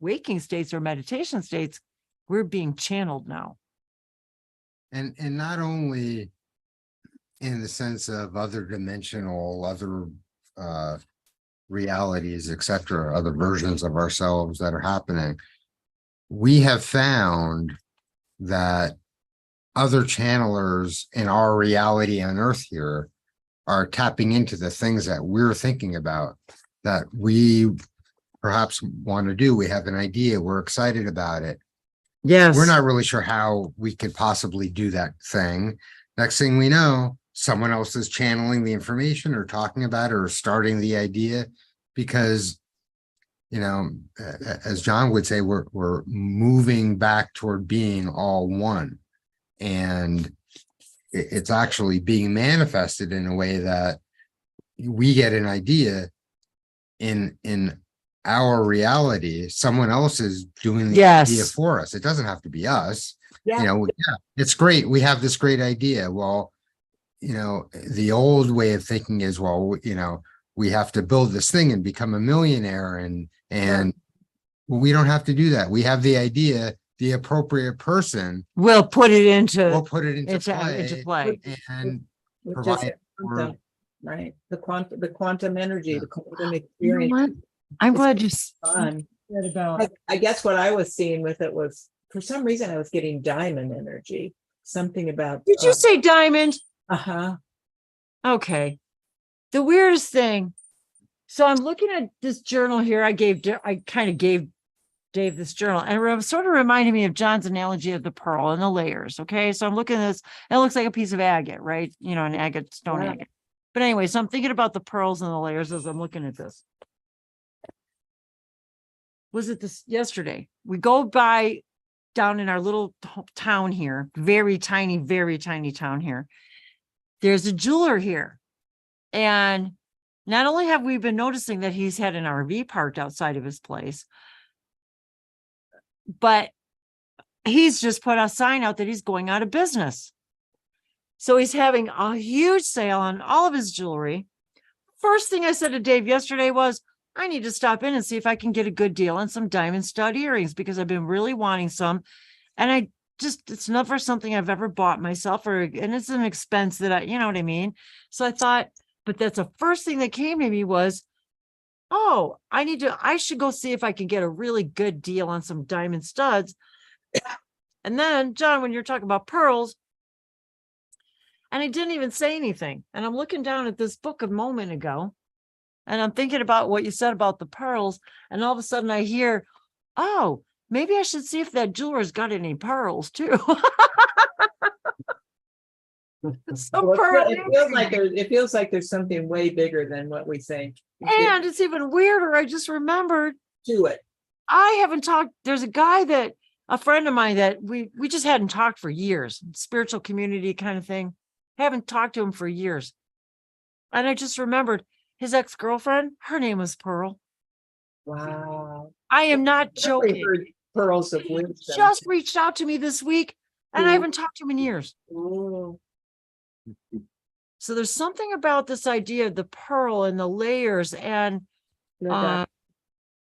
waking states or meditation states. We're being channeled now. And not only in the sense of other dimensional, other realities, etc., other versions of ourselves that are happening. We have found that other channelers in our reality on Earth here are tapping into the things that we're thinking about, that we perhaps want to do. We have an idea, we're excited about it. Yes. We're not really sure how we could possibly do that thing. Next thing we know, someone else is channeling the information or talking about it or starting the idea, because as John would say, we're moving back toward being all one. And it's actually being manifested in a way that we get an idea in our reality. Someone else is doing the idea Yes. for us. It doesn't have to be us. Yeah. It's great. We have this great idea. Well, the old way of thinking is, well, we have to build this thing and become a millionaire, and we don't have to do that. We have the idea, the appropriate person We'll put it will into, put it into play and Which is provide quantum, right? The quantum energy, Yeah. the quantum you know experience. what? I'm It's glad you fun. said about, I guess what I was seeing with it was, for some reason, I was getting diamond energy. Something about. did you say diamond? Uh-huh. Okay. The weirdest thing. So I'm looking at this journal here. I kind of gave Dave this journal, and it sort of reminded me of John's analogy of the pearl and the layers. Okay. So I'm looking at this, and it looks like a piece of agate, right? An agate, stone Yeah. agate. But anyway, so I'm thinking about the pearls and the layers as I'm looking at this. Was it this yesterday? We go by down in our little town here, very tiny town here. There's a jeweler here. And not only have we been noticing that he's had an RV parked outside of his place, but he's just put a sign out that he's going out of business. So he's having a huge sale on all of his jewelry. First thing I said to Dave yesterday was, I need to stop in and see if I can get a good deal on some diamond stud earrings, because I've been really wanting some. And it's never something I've ever bought myself, and it's an expense that you know what I mean? So I thought, but that's the first thing that came to me was, oh, I should go see if I can get a really good deal on some diamond studs. And then, John, when you're talking about pearls, and I didn't even say anything. And I'm looking down at this book a moment ago, and I'm thinking about what you said about the pearls. And all of a sudden I hear, oh, maybe I should see if that jeweler's got any pearls too. Some Well, pearl. it feels like there's something way bigger than what we think. And it's even weirder. I just remembered, Do it. I haven't talked. There's a friend of mine that we just hadn't talked for years, spiritual community kind of thing. Haven't talked to him for years. And I just remembered his ex-girlfriend, her name was Pearl. Wow. I am not Definitely joking. heard pearls of wisdom. Just reached out to me this week, and I haven't talked to him in years. Ooh. So there's something about this idea of the pearl and the layers, and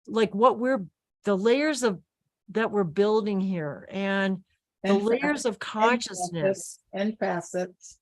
like the layers that we're building here, and the layers of consciousness and facets.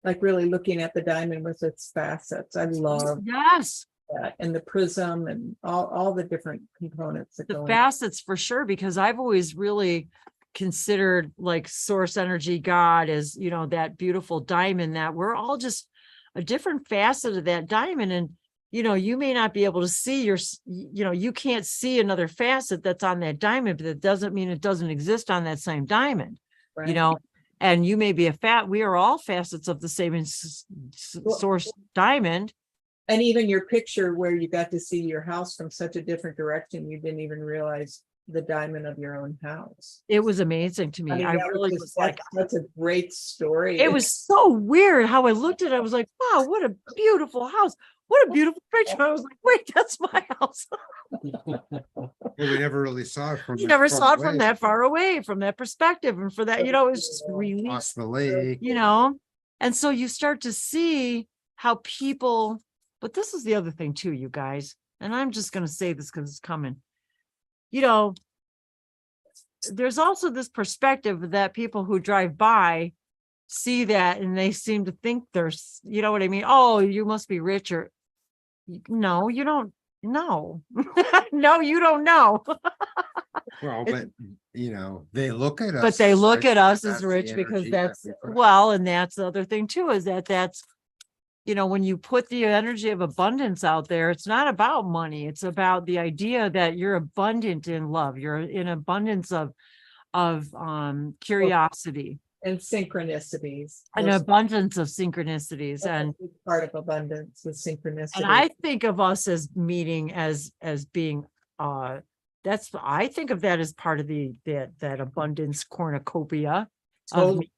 Like really looking at the diamond with its facets. I love yes, that. And the prism and all the different components that the go in. facets for sure, because I've always really considered like source energy, God, as that beautiful diamond, that we're all just a different facet of that diamond. And you may not be able to see you can't see another facet that's on that diamond, but that doesn't mean it doesn't exist on that same diamond. Right. And you may be we are all facets of the same source diamond. And even your picture where you got to see your house from such a different direction, you didn't even realize the diamond of your own house. It was amazing to me. I really was like, that's a great story. it was so weird how I looked at it. I was like, wow, what a beautiful house. What a beautiful picture. I was like, wait, that's my house. We never really saw it from. You never saw it from that far away, from that perspective. And for that, it was just really, Across the lake. and so you start to see how people, but this is the other thing too, you guys, and I'm just going to say this because it's coming. There's also this perspective that people who drive by see that and they seem to think there's, you know what I mean? Oh, you must be rich, or no, you don't know. No, you don't know. Well, but they look at us. But they look at us That's as the rich because energy that's, that we put. well, and that's the other thing too, is that's, when you put the energy of abundance out there, it's not about money. It's about the idea that you're abundant in love. You're in abundance of curiosity. And synchronicities. An abundance of synchronicities. And part of abundance with synchronicity. I think of us as meeting as being that's, I think of that as part of that abundance cornucopia of, Totally.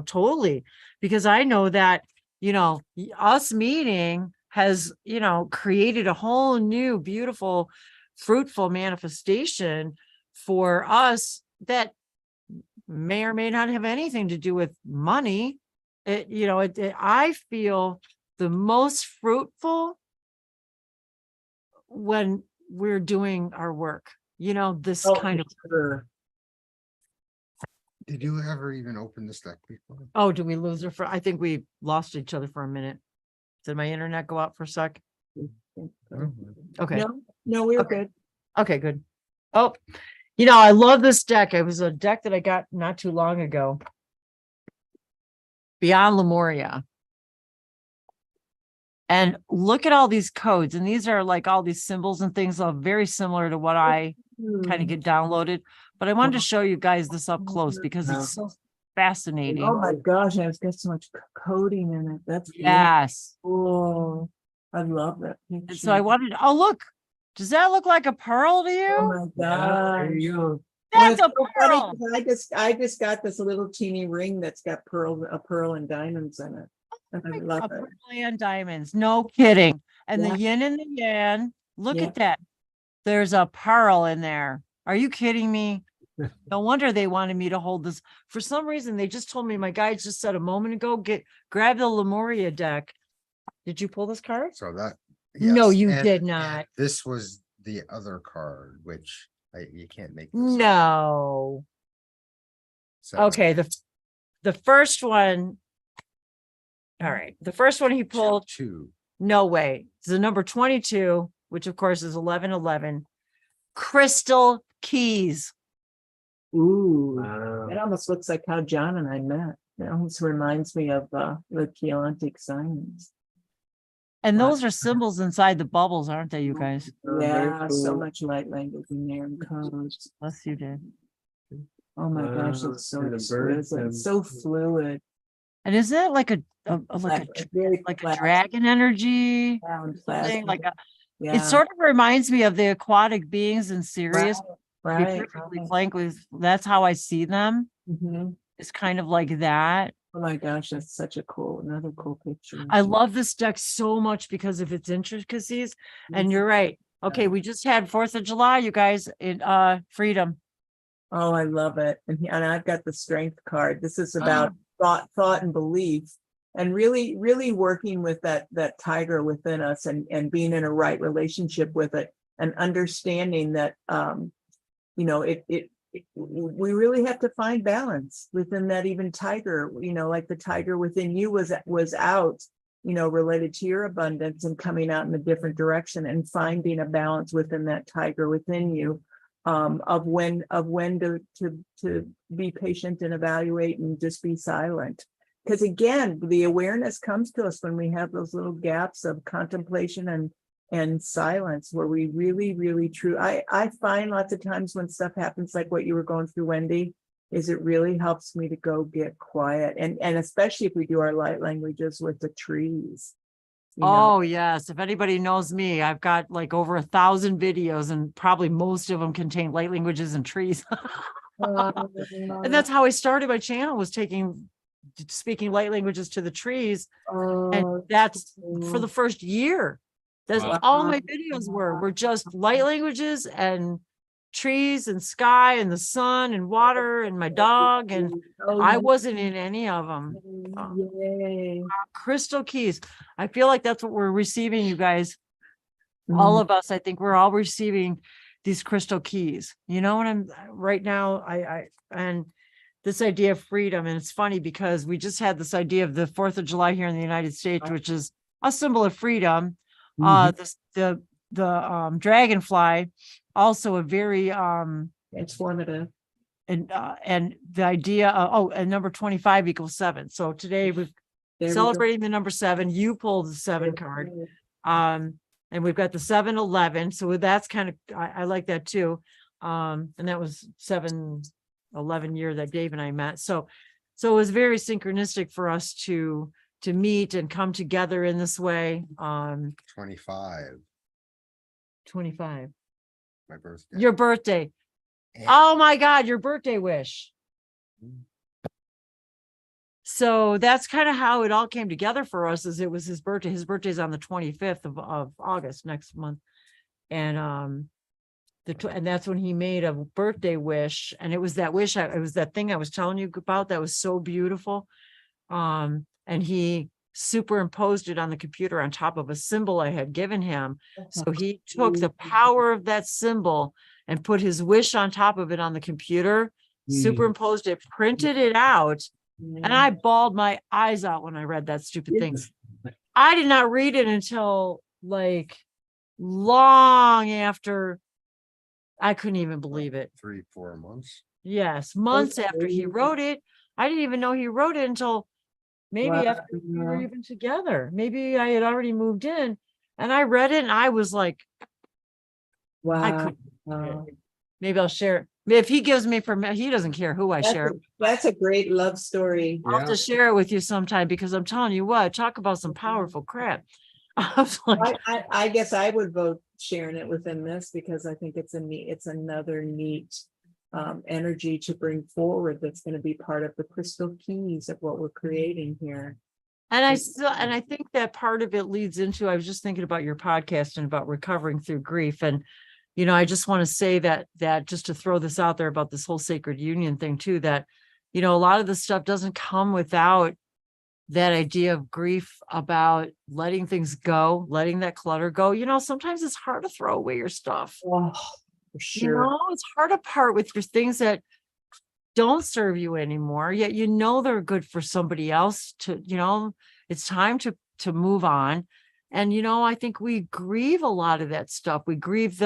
totally. Because I know that, us meeting has, created a whole new, beautiful, fruitful manifestation for us that may or may not have anything to do with money. I feel the most fruitful when we're doing our work, this Oh, kind of, sure. Did you ever even open this deck before? oh, do we lose her I think we lost each other for a minute. Did my internet go out for a sec? Okay. No, we were Okay. good. Okay, good. Oh, I love this deck. It was a deck that I got not too long ago. Beyond Lemuria. And look at all these codes. And these are like all these symbols and things are very similar to what I kind of get downloaded. But I wanted to show you guys this up close because it's so fascinating. Oh my gosh, and it's got so much coding in it. That's Yes. cool. I love that And picture. so I wanted, oh, look, does that look like a pearl to you? Oh my Yeah, there gosh. you go. That's Well, a it's so funny pearl. 'cause I just got this little teeny ring that's got a pearl and diamonds in it. And I A love it. pearl and diamonds. No kidding. And Yeah. the yin and the yang. Look Yeah. at that. There's a pearl in there. Are you kidding me? No wonder they wanted me to hold this. For some reason, they just told me, my guide just said a moment ago, grab the Lemuria deck. Did you pull this card? So that. No, yes, you and did not. This was the other card, which you can't make. This up. No. So, Okay, the first one. All right. The first one he pulled, two. no way. It's the number 22, which of course is 1111. Crystal keys. Ooh, Wow. it almost looks like how John and I met. It almost reminds me of the Galactic signs. And Wow. those are symbols inside the bubbles, aren't they, you guys? Oh, very Yeah, so cool. much light language in there and codes. Bless you, did. Oh my gosh, Wow, it's so and the birds exquisite, and- so fluid. And is it like a Very like a flat, dragon energy? round, Something like plastic. it Yeah, sort of reminds me of the aquatic beings in Sirius. To be right. perfectly frank with, that's how I see them. Mhm. It's kind of like that. Oh my gosh, that's such another cool picture. I love this deck so much because of its intricacies. And you're right. Okay, we just had 4th of July, you guys, in freedom. Oh, I love it. And I've got the strength card. This is about thought and belief, and really working with that tiger within us and being in a right relationship with it and understanding that we really have to find balance within that even tiger, like the tiger within you was out, related to your abundance and coming out in a different direction and finding a balance within that tiger within you, of when to be patient and evaluate and just be silent. Because again, the awareness comes to us when we have those little gaps of contemplation and silence where we really true. I find lots of times when stuff happens like what you were going through, Wendy, is it really helps me to go get quiet. And especially if we do our light languages with the trees. Oh yes. If anybody knows me, I've got like over 1,000 videos and probably most of them contain light languages and trees. And that's how I started my channel, was speaking light languages to the trees. And that's for the first year. That's Wow. all my videos were just light languages and trees and sky and the sun and water and my dog. And I wasn't in any of them. Yay. Crystal keys. I feel like that's what we're receiving, you guys. All of us, I think we're all receiving these crystal keys. You know what I'm right now? And this idea of freedom. And it's funny because we just had this idea of the 4th of July here in the United States, which is a symbol of freedom. The dragonfly, also a very Transformative. and the idea of, and number 25 equals 7. So today we're There we go. celebrating the number 7. You pulled the 7 card. And we've got the 711. So that's kind of, I like that too. And that was 7-11 year that Dave and I met. So it was very synchronistic for us to meet and come together in this way. 25. 25. My birthday. Your birthday. Yeah. Oh my God, your birthday wish. So that's kind of how it all came together for us, is it was his birthday. His birthday's on the 25th of August next month. And and that's when he made a birthday wish. And it was that wish, it was that thing I was telling you about that was so beautiful. And he superimposed it on the computer on top of a symbol I had given him. So he took the power of that symbol and put his wish on top of it on the computer, superimposed it, printed it out. And I bawled my eyes out when I read that stupid thing. I did not read it until like long after. I couldn't even believe it. 3-4 months. Yes, months after he wrote it. I didn't even know he wrote it until maybe after we were even together. Maybe I had already moved in, and I read it and I was like, I Wow. couldn't. Maybe I'll share it. If he gives me permission, he doesn't care who I share. That's a great love story. I'll have to share it with you sometime, because I'm telling you what, talk about some powerful crap. I was like, I guess I would vote sharing it within this, because I think it's another neat energy to bring forward that's going to be part of the crystal keys of what we're creating here. and I think that part of it leads into, I was just thinking about your podcast and about recovering through grief. And, you know, I just want to say that just to throw this out there about this whole sacred union thing too, that, you know, a lot of this stuff doesn't come without that idea of grief, about letting things go, letting that clutter go. You know, sometimes it's hard to throw away your stuff. Oh, for You sure. know, it's hard to part with your things that don't serve you anymore, yet you know they're good for somebody else. To, you know, it's time to move on. And, you know, I think we grieve a lot of that stuff. We grieve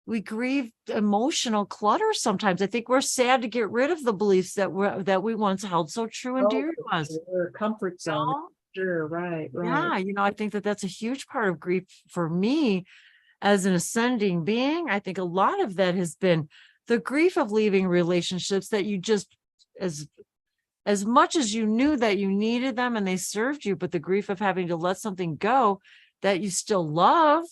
we grieve emotional clutter sometimes. I think we're sad to get rid of the beliefs that we once held so true and dear to us. Sure. Comfort zone. know? Sure. Right. Yeah, you know, I think that that's a huge part of grief for me as an ascending being. I think a lot of that has been the grief of leaving relationships that you just, as much as you knew that you needed them and they served you, but the grief of having to let something go that you still love,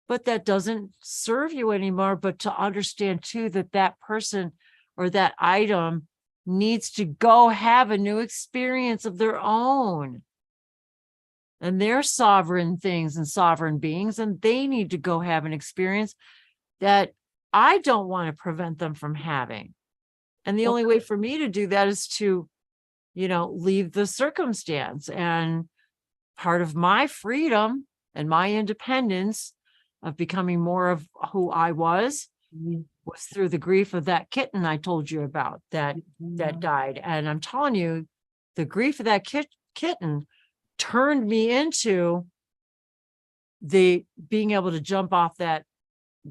but that doesn't serve you anymore. But to understand too, that person or that item needs to go have a new experience of their own. And they're sovereign things and sovereign beings, and they need to go have an experience that I don't want to prevent them from having. And the only way for me to do that is to, you know, leave the circumstance. And part of my freedom and my independence of becoming more of who I was through the grief of that kitten I told you about that died. And I'm telling you, the grief of that kitten turned me into the being able to jump off that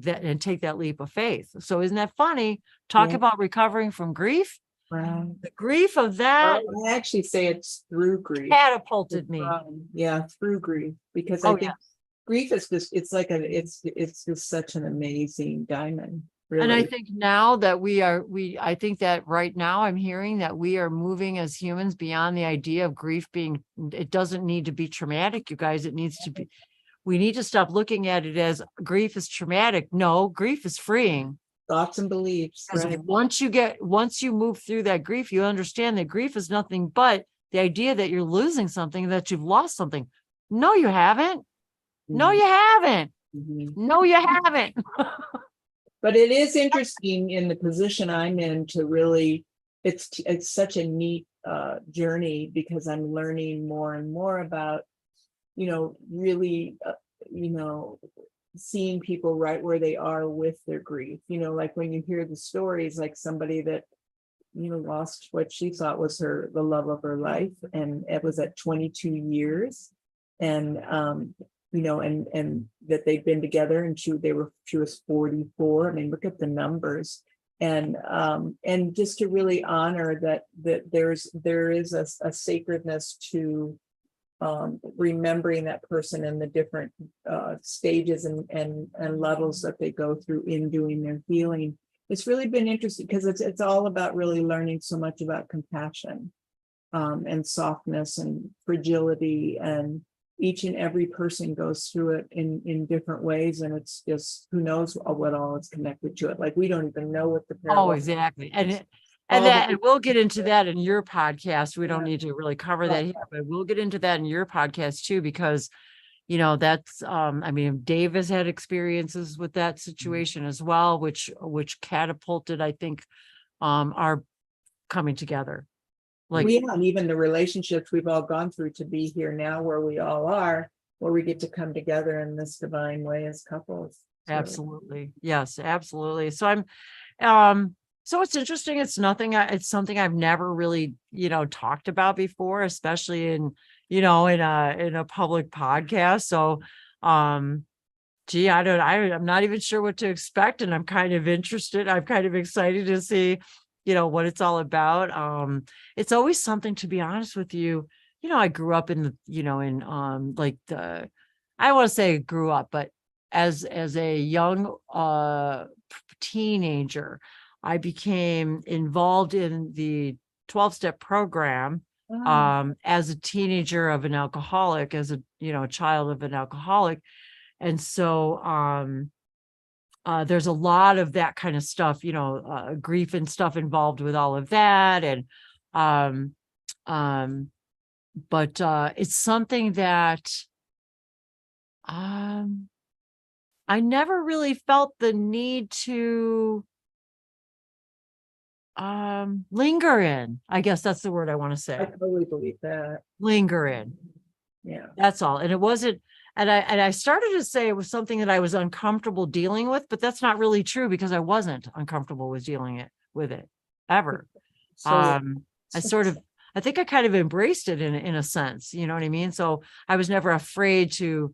and take that leap of faith. So isn't that funny? Talk about recovering from grief. Wow. The grief of that I actually say it's through grief. catapulted me. Through grief, because I think grief is just, it's just such an amazing diamond. Really. And I think now that I think that right now I'm hearing that we are moving as humans beyond the idea of grief being, it doesn't need to be traumatic, you guys. It needs to be, we need to stop looking at it as grief is traumatic. No, grief is freeing. Thoughts and beliefs. Right. Once you move through that grief, you understand that grief is nothing but the idea that you're losing something, that you've lost something. No, you haven't. No, you haven't. No, you haven't. But it is interesting in the position I'm in to really, it's such a neat journey, because I'm learning more and more about, you know, really, you know, seeing people right where they are with their grief. You know, like when you hear the stories, like somebody that, you know, lost what she thought was the love of her life, and it was at 22 years, and you know, and that they'd been together, and she was 44. I mean, look at the numbers, and just to really honor that there is a sacredness to remembering that person and the different stages and levels that they go through in doing their healing. It's really been interesting, because it's all about really learning so much about compassion and softness and fragility, and each and every person goes through it in different ways, and it's just, who knows what all is connected to it. Like, we don't even know what the Oh, parallel. exactly. And All the- and we'll get into that in your podcast. We don't Yeah. need to really cover that here, but we'll get into that in your podcast too, because that's I mean, Dave has had experiences with that situation as well, which catapulted, I think, our coming together. Like, Yeah, and even the relationships we've all gone through to be here now where we all are, where we get to come together in this divine way as couples. It's really- absolutely. Yes, absolutely. So so it's interesting. It's something I've never really, talked about before, especially in a public podcast. So, gee, I'm not even sure what to expect, and I'm kind of interested. I'm kind of excited to see, what it's all about. It's always something, to be honest with you. I grew up in like I want to say grew up, but as a young teenager, I became involved in the 12-step program as a teenager of an alcoholic, as a child of an alcoholic. And so there's a lot of that kind of stuff, grief and stuff involved with all of that. And but it's something that I never really felt the need to linger in. I guess that's the word I want to I say. totally believe that. Linger in. Yeah. That's all. And it wasn't, and I started to say it was something that I was uncomfortable dealing with, but that's not really true, because I wasn't uncomfortable with dealing with it ever. So I think I kind of embraced it in a sense, you know what I mean? So I was never afraid to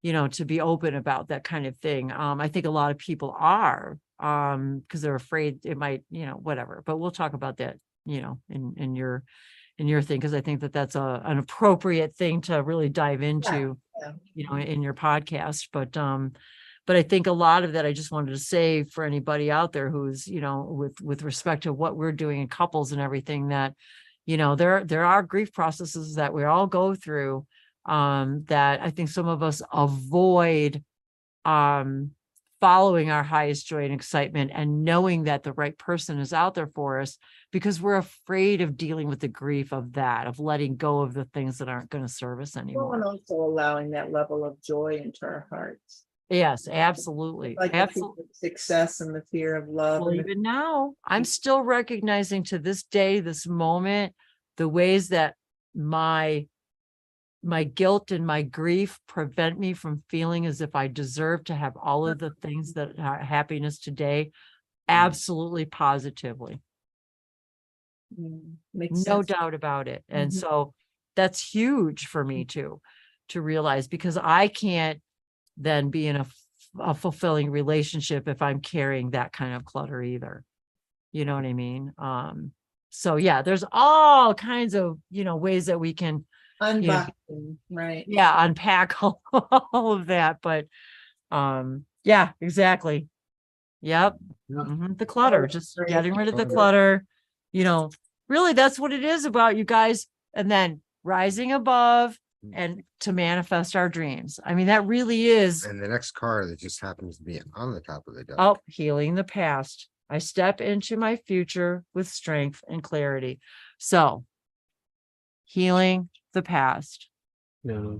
be open about that kind of thing. I think a lot of people are, because they're afraid it might, whatever, but we'll talk about that, in your thing, because I think that that's an appropriate thing to really dive into, yeah. in your podcast. But I think a lot of that, I just wanted to say for anybody out there who's, with respect to what we're doing in couples and everything, that, there are grief processes that we all go through, that I think some of us avoid, following our highest joy and excitement, and knowing that the right person is out there for us, because we're afraid of dealing with the grief of that, of letting go of the things that aren't going to serve us anymore. And also allowing that level of joy into our hearts. Yes, absolutely. Like Absolutely. Success and the fear of love. Well, even now, I'm still recognizing to this day, this moment, the ways that my guilt and my grief prevent me from feeling as if I deserve to have all of the things that are happiness today. Absolutely, positively. Makes No sense. doubt about it. And Mhm. so that's huge for me to realize, because I can't then be in a fulfilling relationship if I'm carrying that kind of clutter either. You know what I mean? So yeah, there's all kinds of, ways that we can, Unboxing, right. yeah, unpack all of that. But yeah, exactly. Yep. Yeah. Mhm. The clutter, just great. getting rid of the clutter. Really, that's what it is about, you guys. And then rising above and to manifest our dreams. I mean, that really is. And the next car that just happens to be on the top of the deck. Oh, healing the past. I step into my future with strength and clarity. So, healing the past. Yeah.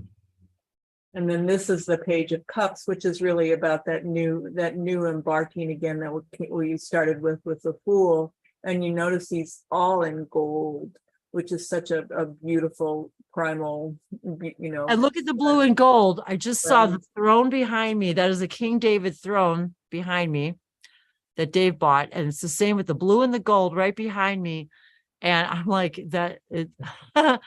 And then this is the Page of Cups, which is really about that new embarking again that we started with the Fool. And you notice he's all in gold, which is such a beautiful primal, And look at the blue and gold. I just saw the throne behind me. That is a King David throne behind me that Dave bought. And it's the same with the blue and the gold right behind me. And I'm like, that it's well,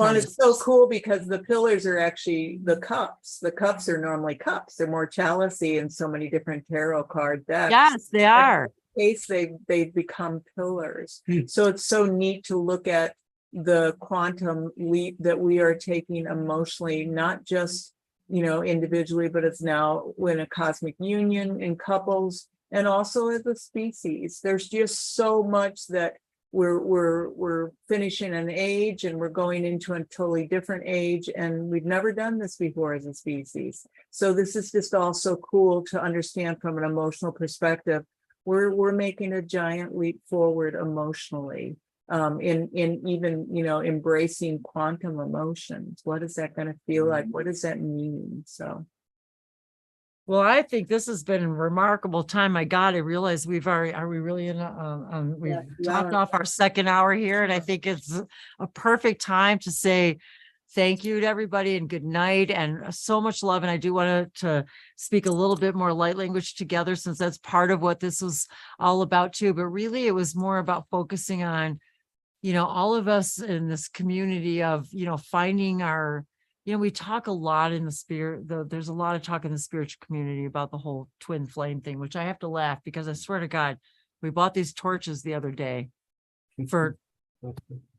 and it's so cool because the pillars are actually the cups. The cups are normally cups. They're more chalicey in so many different tarot card decks. Yes, they are. In case they become pillars. So it's so neat to look at the quantum leap that we are taking emotionally, not just individually, but it's now in a cosmic union in couples and also as a species. There's just so much that we're finishing an age and we're going into a totally different age, and we've never done this before as a species. So this is just also cool to understand from an emotional perspective. We're making a giant leap forward emotionally, in even, you know, embracing quantum emotions. What is that going to feel like? What does that mean? So Well, I think this has been a remarkable time. My God, I realize we've already, are we really in we've topped off our second hour here, and I think it's a perfect time to say thank you to everybody and good night and so much love. And I do want to speak a little bit more light language together, since that's part of what this was all about too. But really, it was more about focusing on, you know, all of us in this community of, you know, finding our, you know, we talk a lot in the spirit, there's a lot of talk in the spiritual community about the whole twin flame thing, which I have to laugh because I swear to God, we bought these torches the other day for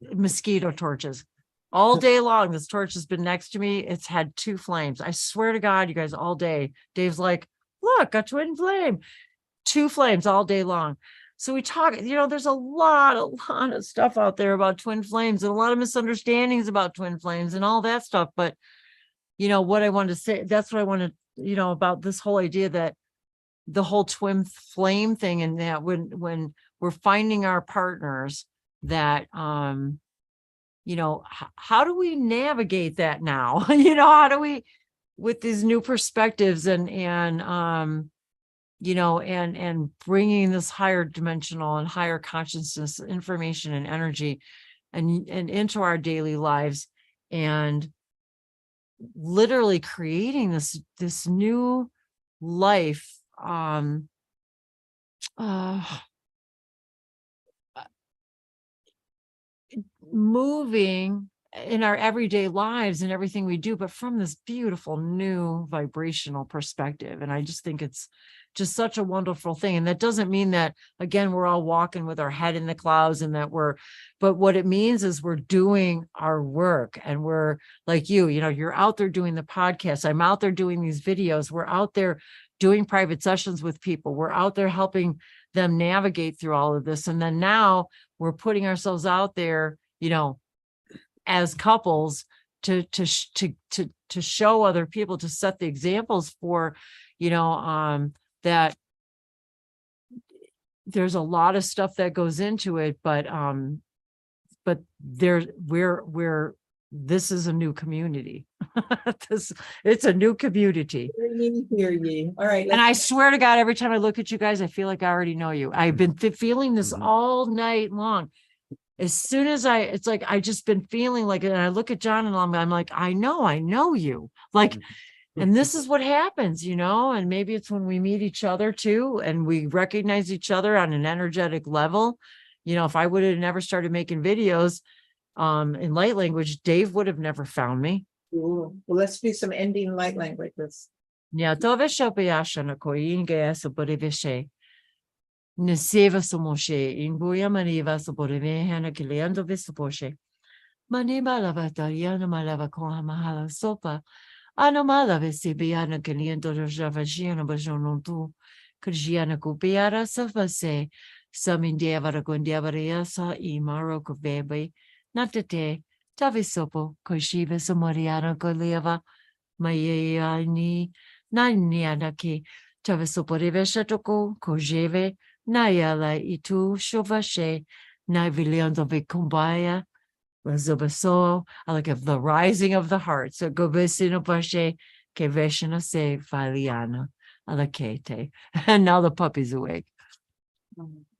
mosquito torches. All day long, this torch has been next to me. It's had 2 flames. I swear to God, you guys, all day. Dave's like, look, a twin flame, 2 flames all day long. So we talk, you know, there's a lot of stuff out there about twin flames and a lot of misunderstandings about twin flames and all that stuff. But, you know, what I wanted to say, that's what I wanted, you know, about this whole idea that the whole twin flame thing, and that when we're finding our partners, that, you know, how do we navigate that now? You know, how do we, with these new perspectives and you know, and bringing this higher dimensional and higher consciousness information and energy and into our daily lives, and literally creating this new life, moving in our everyday lives and everything we do, but from this beautiful new vibrational perspective. And I just think it's just such a wonderful thing. And that doesn't mean that, again, we're all walking with our head in the clouds and that but what it means is we're doing our work, and we're like you know, you're out there doing the podcast. I'm out there doing these videos. We're out there doing private sessions with people. We're out there helping them navigate through all of this. And then now we're putting ourselves out there, you know, as couples to show other people, to set the examples for, you know, that there's a lot of stuff that goes into it, but this is a new community. It's a new community. hear ye. All right. And I swear to God, every time I look at you guys, I feel like I already know you. I've been feeling this all night long. As soon as it's like, I just been feeling like it. And I look at John and I'm like, I know you. Like, and this is what happens, you know, and maybe it's when we meet each other too, and we recognize each other on an energetic level. You know, if I would have never started making videos in light language, Dave would have never found me. Well, let's do some ending light languages. Yeah, Neseva somoshe in Buya Mariva Soboreve Hana Kiliando Visposhe. Maneba Lavatariana Malava Koha Mahala Sopa. Anomala Visibiana Kiliando Javagiana Bajonontu. Kirgiana Kupiara Safase. Some Indiava Gondiavariasa e Maroko Bebe. Natate. Tavisopo. Koshiva Somoriana Goliava. Mayani. Nanianaki. Tavisoporeve Shatoko. Kojeve. Nayala itu shovashe naviliando vikumbaya razobaso. I like the rising of the heart. So go vesino bashe keveshina se faliana alakete. And now the puppy's awake.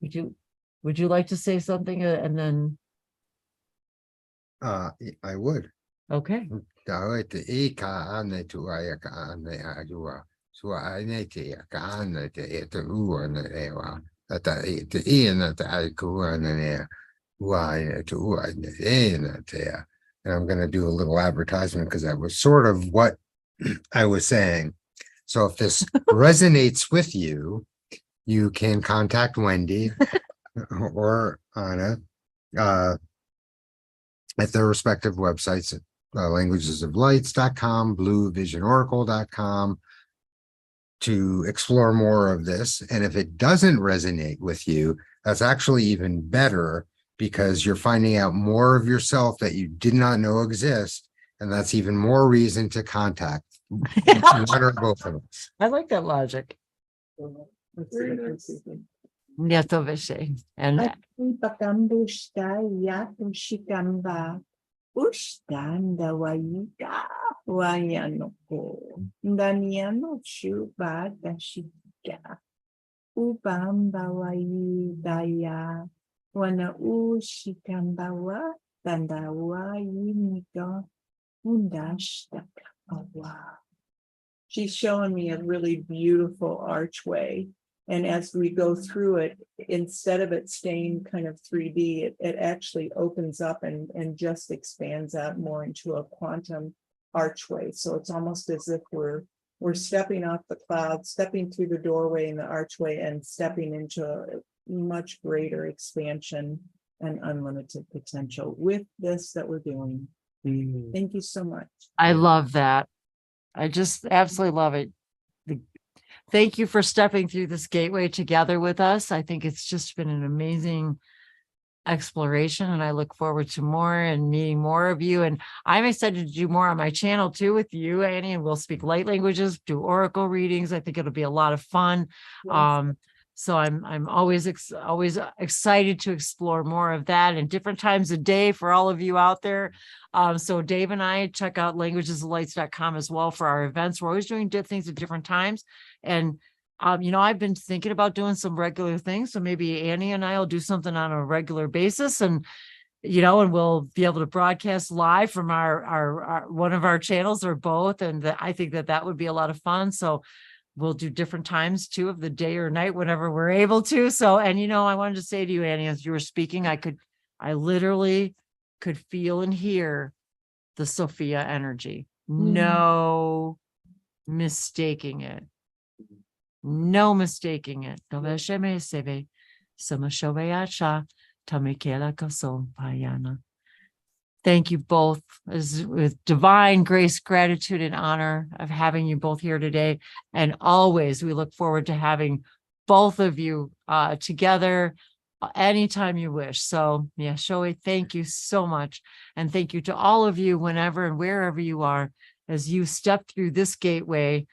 Would you like to say something and then? I would. Okay. So I need to and the Ian that I go on there. Why to and I'm going to do a little advertisement because that was sort of what I was saying. So if this resonates with you, you can contact Wendy or Anna at their respective websites at languagesoflights.com, bluevisionoracle.com, to explore more of this. And if it doesn't resonate with you, that's actually even better, because you're finding out more of yourself that you did not know exist. And that's even more reason to contact one or both of us. I like that logic. Very nice. Nieto Vishay. And Pakambushta Yakushikamba Ushtanda Wayika Wayanoko Daniano Shuba Dashika Ubamba Wayidaya Wana Ushikambawa Dandawa Yimika Undashtakawa. She's showing me a really beautiful archway. And as we go through it, instead of it staying kind of 3D, it actually opens up and just expands out more into a quantum archway. So it's almost as if we're stepping off the cloud, stepping through the doorway in the archway and stepping into a much greater expansion and unlimited potential with this that we're doing. Thank you so much. I love that. I just absolutely love it. Thank you for stepping through this gateway together with us. I think it's just been an amazing exploration, and I look forward to more and meeting more of you. And I'm excited to do more on my channel too with you, Annie, and we'll speak light languages, do oracle readings. I think it'll be a lot of fun. Yes. So I'm always excited to explore more of that in different times of day for all of you out there. So Dave and I check out languagesoflights.com as well for our events. We're always doing things at different times. And I've been thinking about doing some regular things. So maybe Annie and I will do something on a regular basis, and and we'll be able to broadcast live from our one of our channels or both. And I think that would be a lot of fun. So we'll do different times too of the day or night, whenever we're able to. So, and I wanted to say to you, Annie, as you were speaking, I literally could feel and hear the Sophia energy. No mistaking it. No mistaking it. Thank you both, with divine grace, gratitude, and honor of having you both here today. And always, we look forward to having both of you together anytime you wish. So, yeah, Shoei, thank you so much. And thank you to all of you, whenever and wherever you are, as you step through this gateway.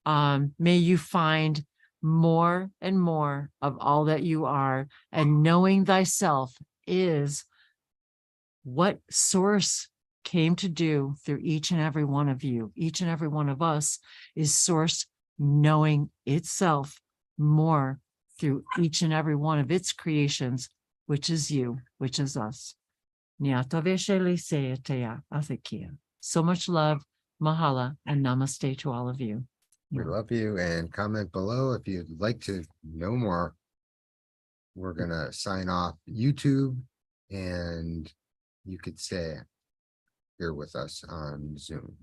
May you find more and more of all that you are, and knowing thyself is what Source came to do through each and every one of you. Each and every one of us is Source knowing itself more through each and every one of its creations, which is you, which is us. So much love, Mahala, and Namaste to all of you. We love you, and comment below if you'd like to know more. We're gonna sign off YouTube, and you could stay here with us on Zoom.